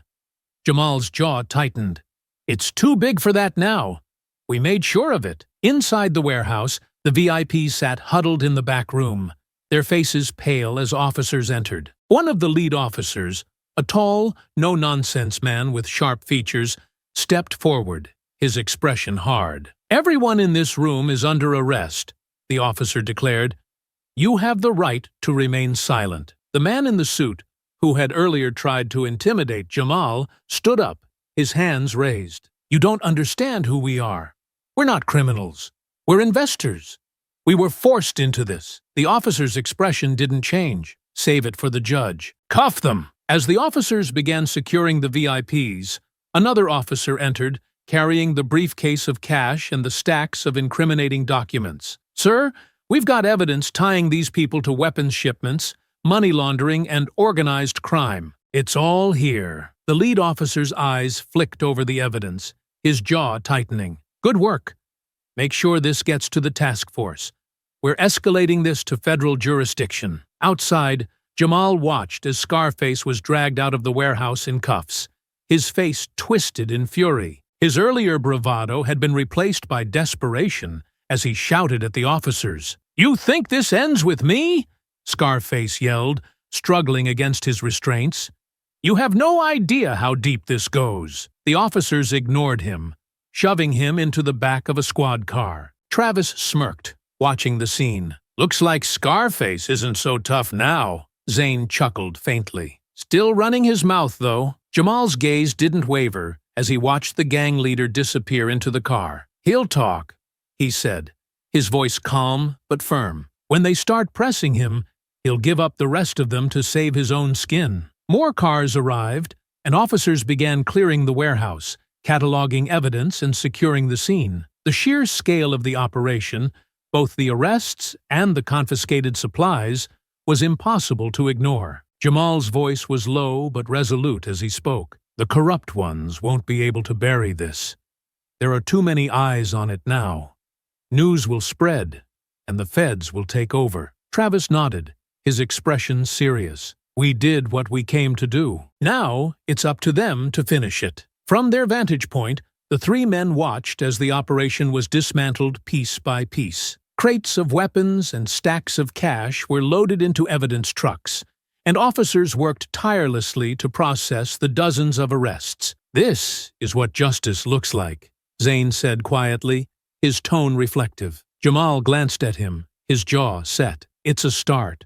Jamal's jaw tightened. "It's too big for that now. We made sure of it." Inside the warehouse, the VIPs sat huddled in the back room, their faces pale as officers entered. One of the lead officers, a tall, no-nonsense man with sharp features, stepped forward, his expression hard. "Everyone in this room is under arrest," the officer declared. "You have the right to remain silent." The man in the suit, who had earlier tried to intimidate Jamal, stood up, his hands raised. "You don't understand who we are. We're not criminals. We're investors. We were forced into this." The officer's expression didn't change. "Save it for the judge. Cuff them!" As the officers began securing the VIPs, another officer entered, carrying the briefcase of cash and the stacks of incriminating documents. "Sir, we've got evidence tying these people to weapons shipments, money laundering, and organized crime. It's all here." The lead officer's eyes flicked over the evidence, his jaw tightening. "Good work. Make sure this gets to the task force. We're escalating this to federal jurisdiction." Outside, Jamal watched as Scarface was dragged out of the warehouse in cuffs, his face twisted in fury. His earlier bravado had been replaced by desperation as he shouted at the officers. "You think this ends with me?" Scarface yelled, struggling against his restraints. "You have no idea how deep this goes." The officers ignored him, shoving him into the back of a squad car. Travis smirked, watching the scene. "Looks like Scarface isn't so tough now." Zane chuckled faintly. Still running his mouth, though. Jamal's gaze didn't waver as he watched the gang leader disappear into the car. "He'll talk," he said, his voice calm but firm. "When they start pressing him, he'll give up the rest of them to save his own skin." More cars arrived, and officers began clearing the warehouse, cataloging evidence and securing the scene. The sheer scale of the operation, both the arrests and the confiscated supplies, was impossible to ignore. Jamal's voice was low but resolute as he spoke. "The corrupt ones won't be able to bury this. There are too many eyes on it now. News will spread, and the feds will take over." Travis nodded, his expression serious. "We did what we came to do. Now it's up to them to finish it." From their vantage point, the three men watched as the operation was dismantled piece by piece. Crates of weapons and stacks of cash were loaded into evidence trucks, and officers worked tirelessly to process the dozens of arrests. "This is what justice looks like," Zane said quietly, his tone reflective. Jamal glanced at him, his jaw set. "It's a start.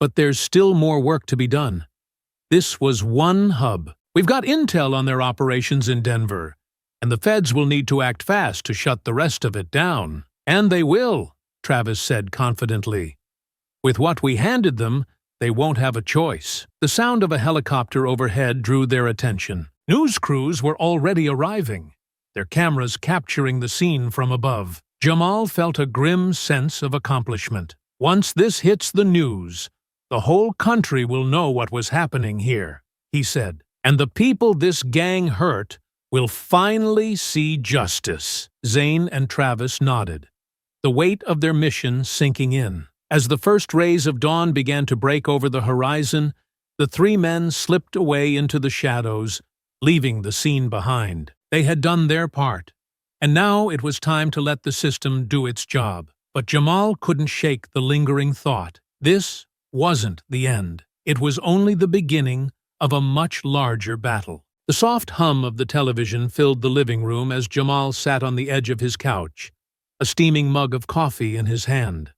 But there's still more work to be done. This was one hub. We've got intel on their operations in Denver, and the feds will need to act fast to shut the rest of it down." "And they will," Travis said confidently. "With what we handed them, they won't have a choice." The sound of a helicopter overhead drew their attention. News crews were already arriving, their cameras capturing the scene from above. Jamal felt a grim sense of accomplishment. "Once this hits the news, the whole country will know what was happening here," he said. "And the people this gang hurt will finally see justice." Zane and Travis nodded, the weight of their mission sinking in. As the first rays of dawn began to break over the horizon, the three men slipped away into the shadows, leaving the scene behind. They had done their part, and now it was time to let the system do its job. But Jamal couldn't shake the lingering thought. This wasn't the end. It was only the beginning of a much larger battle. The soft hum of the television filled the living room as Jamal sat on the edge of his couch, a steaming mug of coffee in his hand.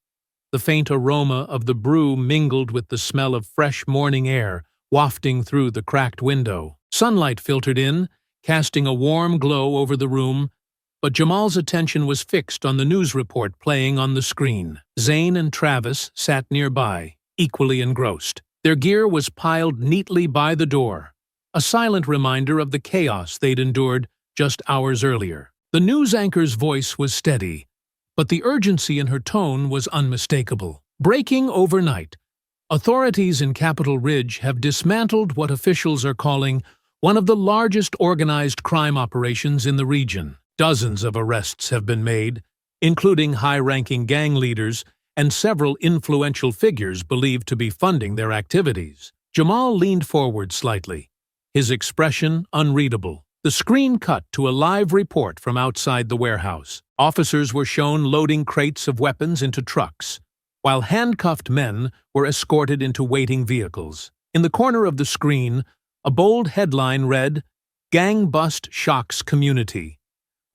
The faint aroma of the brew mingled with the smell of fresh morning air wafting through the cracked window. Sunlight filtered in, casting a warm glow over the room, but Jamal's attention was fixed on the news report playing on the screen. Zane and Travis sat nearby, equally engrossed. Their gear was piled neatly by the door, a silent reminder of the chaos they'd endured just hours earlier. The news anchor's voice was steady, but the urgency in her tone was unmistakable. Breaking overnight, authorities in Capitol Ridge have dismantled what officials are calling one of the largest organized crime operations in the region. Dozens of arrests have been made, including high-ranking gang leaders and several influential figures believed to be funding their activities. Jamal leaned forward slightly, his expression unreadable. The screen cut to a live report from outside the warehouse. Officers were shown loading crates of weapons into trucks, while handcuffed men were escorted into waiting vehicles. In the corner of the screen, a bold headline read, "Gang Bust Shocks Community.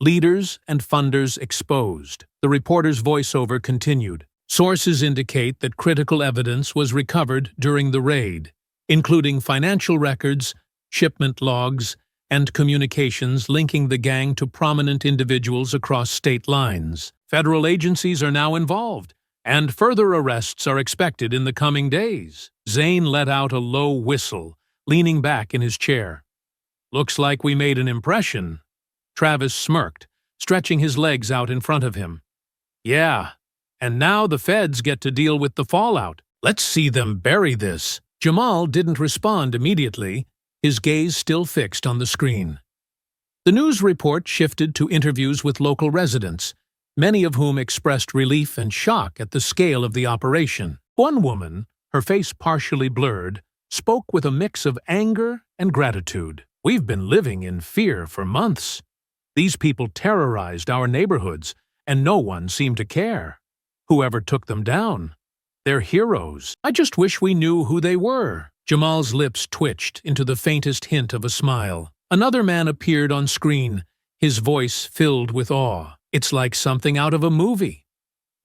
Leaders and Funders Exposed." The reporter's voiceover continued. Sources indicate that critical evidence was recovered during the raid, including financial records, shipment logs, and communications linking the gang to prominent individuals across state lines. Federal agencies are now involved, and further arrests are expected in the coming days. Zane let out a low whistle, leaning back in his chair. "Looks like we made an impression." Travis smirked, stretching his legs out in front of him. "Yeah, and now the feds get to deal with the fallout. Let's see them bury this." Jamal didn't respond immediately, his gaze still fixed on the screen. The news report shifted to interviews with local residents, many of whom expressed relief and shock at the scale of the operation. One woman, her face partially blurred, spoke with a mix of anger and gratitude. "We've been living in fear for months. These people terrorized our neighborhoods, and no one seemed to care. Whoever took them down, they're heroes. I just wish we knew who they were." Jamal's lips twitched into the faintest hint of a smile. Another man appeared on screen, his voice filled with awe. "It's like something out of a movie.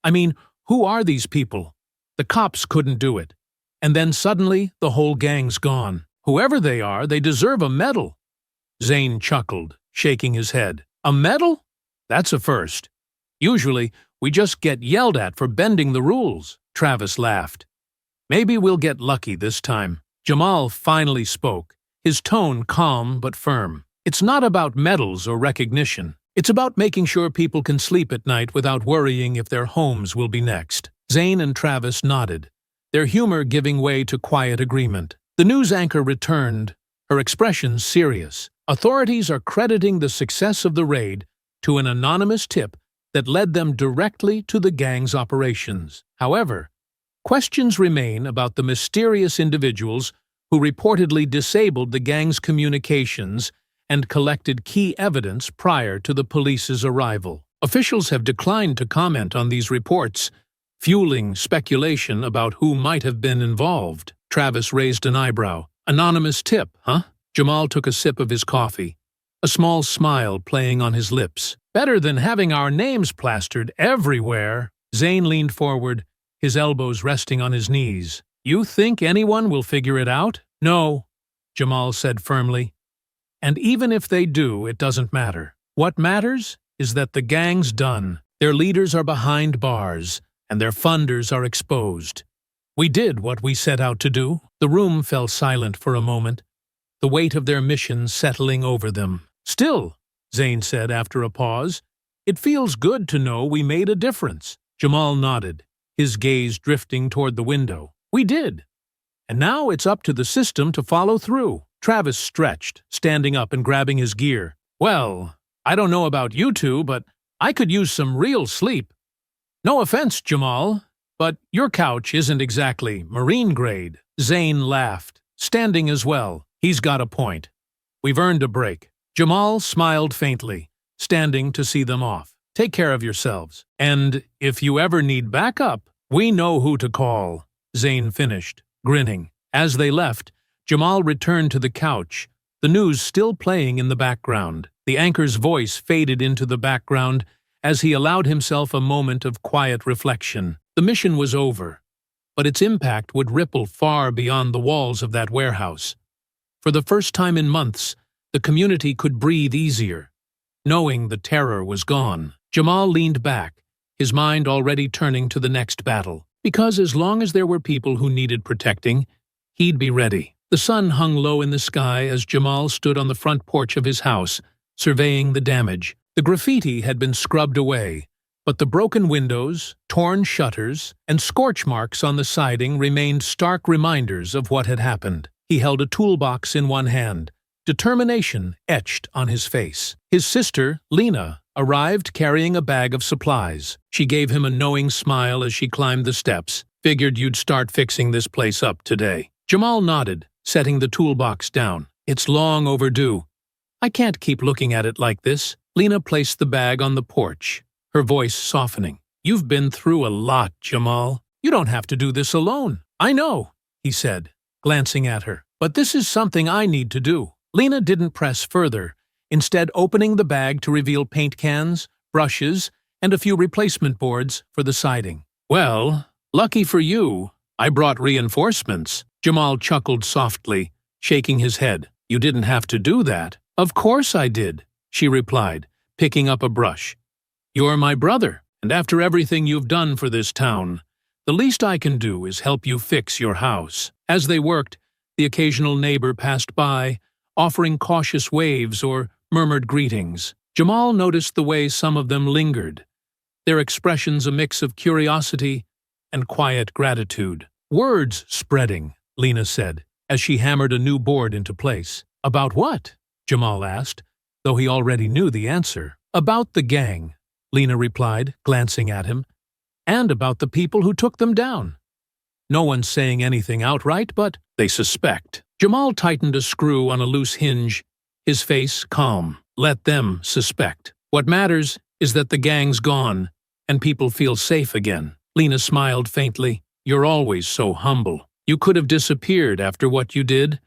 I mean, who are these people? The cops couldn't do it. And then suddenly, the whole gang's gone. Whoever they are, they deserve a medal." Zane chuckled, shaking his head. "A medal? That's a first. Usually, we just get yelled at for bending the rules." Travis laughed. "Maybe we'll get lucky this time." Jamal finally spoke, his tone calm but firm. "It's not about medals or recognition. It's about making sure people can sleep at night without worrying if their homes will be next." Zane and Travis nodded, their humor giving way to quiet agreement. The news anchor returned, her expression serious. Authorities are crediting the success of the raid to an anonymous tip that led them directly to the gang's operations. However, questions remain about the mysterious individuals who reportedly disabled the gang's communications and collected key evidence prior to the police's arrival. Officials have declined to comment on these reports, fueling speculation about who might have been involved. Travis raised an eyebrow. "Anonymous tip, huh?" Jamal took a sip of his coffee, a small smile playing on his lips. "Better than having our names plastered everywhere." Zane leaned forward, his elbows resting on his knees. "You think anyone will figure it out?" "No," Jamal said firmly. "And even if they do, it doesn't matter. What matters is that the gang's done. Their leaders are behind bars, and their funders are exposed. We did what we set out to do." The room fell silent for a moment, the weight of their mission settling over them. "Still," Zane said after a pause, "it feels good to know we made a difference." Jamal nodded, his gaze drifting toward the window. We did. And now it's up to the system to follow through. Travis stretched, standing up and grabbing his gear. Well, I don't know about you two, but I could use some real sleep. No offense, Jamal, but your couch isn't exactly marine grade. Zane laughed, standing as well. He's got a point. We've earned a break. Jamal smiled faintly, standing to see them off. Take care of yourselves. And if you ever need backup, we know who to call. Zane finished, grinning. As they left, Jamal returned to the couch, the news still playing in the background. The anchor's voice faded into the background as he allowed himself a moment of quiet reflection. The mission was over, but its impact would ripple far beyond the walls of that warehouse. For the first time in months, the community could breathe easier, knowing the terror was gone. Jamal leaned back, his mind already turning to the next battle. Because as long as there were people who needed protecting, he'd be ready. The sun hung low in the sky as Jamal stood on the front porch of his house, surveying the damage. The graffiti had been scrubbed away, but the broken windows, torn shutters, and scorch marks on the siding remained stark reminders of what had happened. He held a toolbox in one hand, determination etched on his face. His sister, Lena, arrived carrying a bag of supplies. She gave him a knowing smile as she climbed the steps. Figured you'd start fixing this place up today. Jamal nodded, setting the toolbox down. It's long overdue. I can't keep looking at it like this. Lena placed the bag on the porch, her voice softening. You've been through a lot, Jamal. You don't have to do this alone. I know, he said, glancing at her. But this is something I need to do. Lena didn't press further, instead opening the bag to reveal paint cans, brushes, and a few replacement boards for the siding. Well, lucky for you, I brought reinforcements. Jamal chuckled softly, shaking his head. You didn't have to do that. Of course I did, she replied, picking up a brush. You're my brother, and after everything you've done for this town, the least I can do is help you fix your house. As they worked, the occasional neighbor passed by, offering cautious waves or murmured greetings. Jamal noticed the way some of them lingered, their expressions a mix of curiosity and quiet gratitude. Words spreading, Lena said, as she hammered a new board into place. About what? Jamal asked, though he already knew the answer. About the gang, Lena replied, glancing at him, and about the people who took them down. No one's saying anything outright, but they suspect. Jamal tightened a screw on a loose hinge, his face calm. Let them suspect. What matters is that the gang's gone, and people feel safe again. Lena smiled faintly. You're always so humble. You could have disappeared after what you did,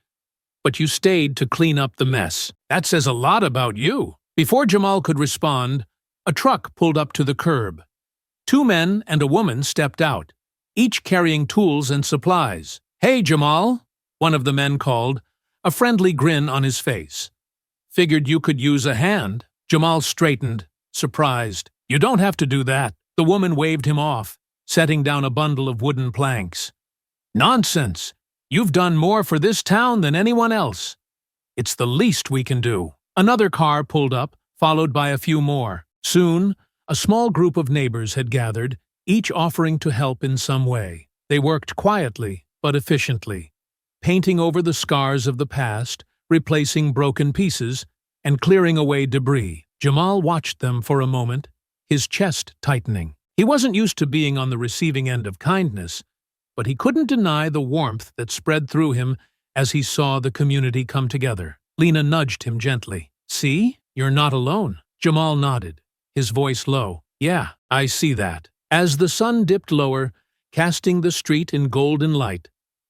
but you stayed to clean up the mess. That says a lot about you. Before Jamal could respond, a truck pulled up to the curb. 2 men and a woman stepped out, each carrying tools and supplies. Hey, Jamal, one of the men called, a friendly grin on his face. Figured you could use a hand. Jamal straightened, surprised. You don't have to do that. The woman waved him off, setting down a bundle of wooden planks. Nonsense! You've done more for this town than anyone else. It's the least we can do. Another car pulled up, followed by a few more. Soon, a small group of neighbors had gathered, each offering to help in some way. They worked quietly, but efficiently, painting over the scars of the past, replacing broken pieces, and clearing away debris. Jamal watched them for a moment, his chest tightening. He wasn't used to being on the receiving end of kindness, but he couldn't deny the warmth that spread through him as he saw the community come together. Lena nudged him gently. See? You're not alone. Jamal nodded, his voice low. Yeah, I see that. As the sun dipped lower, casting the street in golden light,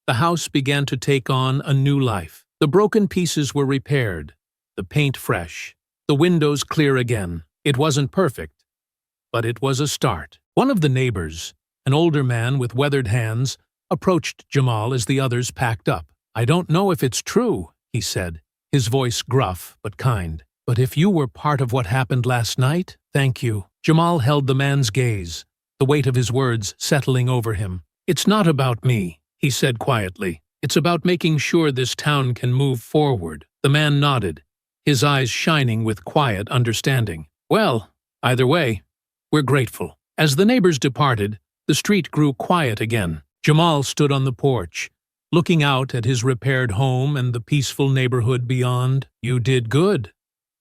the house began to take on a new life. The broken pieces were repaired, the paint fresh, the windows clear again. It wasn't perfect, but it was a start. One of the neighbors, an older man with weathered hands, approached Jamal as the others packed up. I don't know if it's true, he said, his voice gruff but kind. But if you were part of what happened last night, thank you. Jamal held the man's gaze, the weight of his words settling over him. It's not about me, he said quietly. It's about making sure this town can move forward. The man nodded, his eyes shining with quiet understanding. Well, either way, we're grateful. As the neighbors departed, The street grew quiet again. Jamal stood on the porch, looking out at his repaired home and the peaceful neighborhood beyond. "You did good,"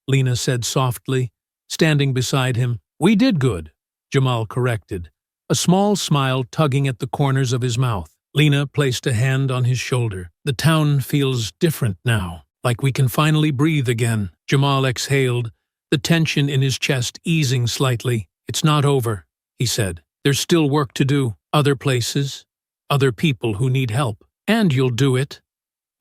Lena said softly, standing beside him. "We did good," Jamal corrected, a small smile tugging at the corners of his mouth. Lena placed a hand on his shoulder. "The town feels different now, like we can finally breathe again." Jamal exhaled, the tension in his chest easing slightly. "It's not over," he said. "There's still work to do. Other places, other people who need help. And you'll do it,"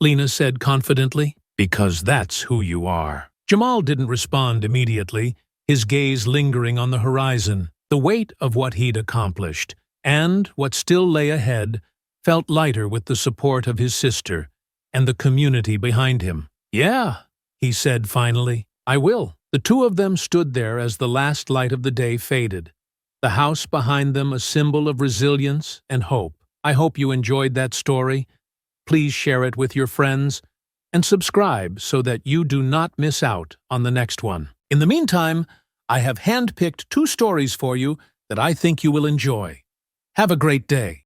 Lena said confidently, "because that's who you are." Jamal didn't respond immediately, his gaze lingering on the horizon. The weight of what he'd accomplished, and what still lay ahead, felt lighter with the support of his sister and the community behind him. "Yeah," he said finally, "I will." The two of them stood there as the last light of the day faded, the house behind them a symbol of resilience and hope. I hope you enjoyed that story. Please share it with your friends and subscribe so that you do not miss out on the next one. In the meantime, I have handpicked 2 stories for you that I think you will enjoy. Have a great day.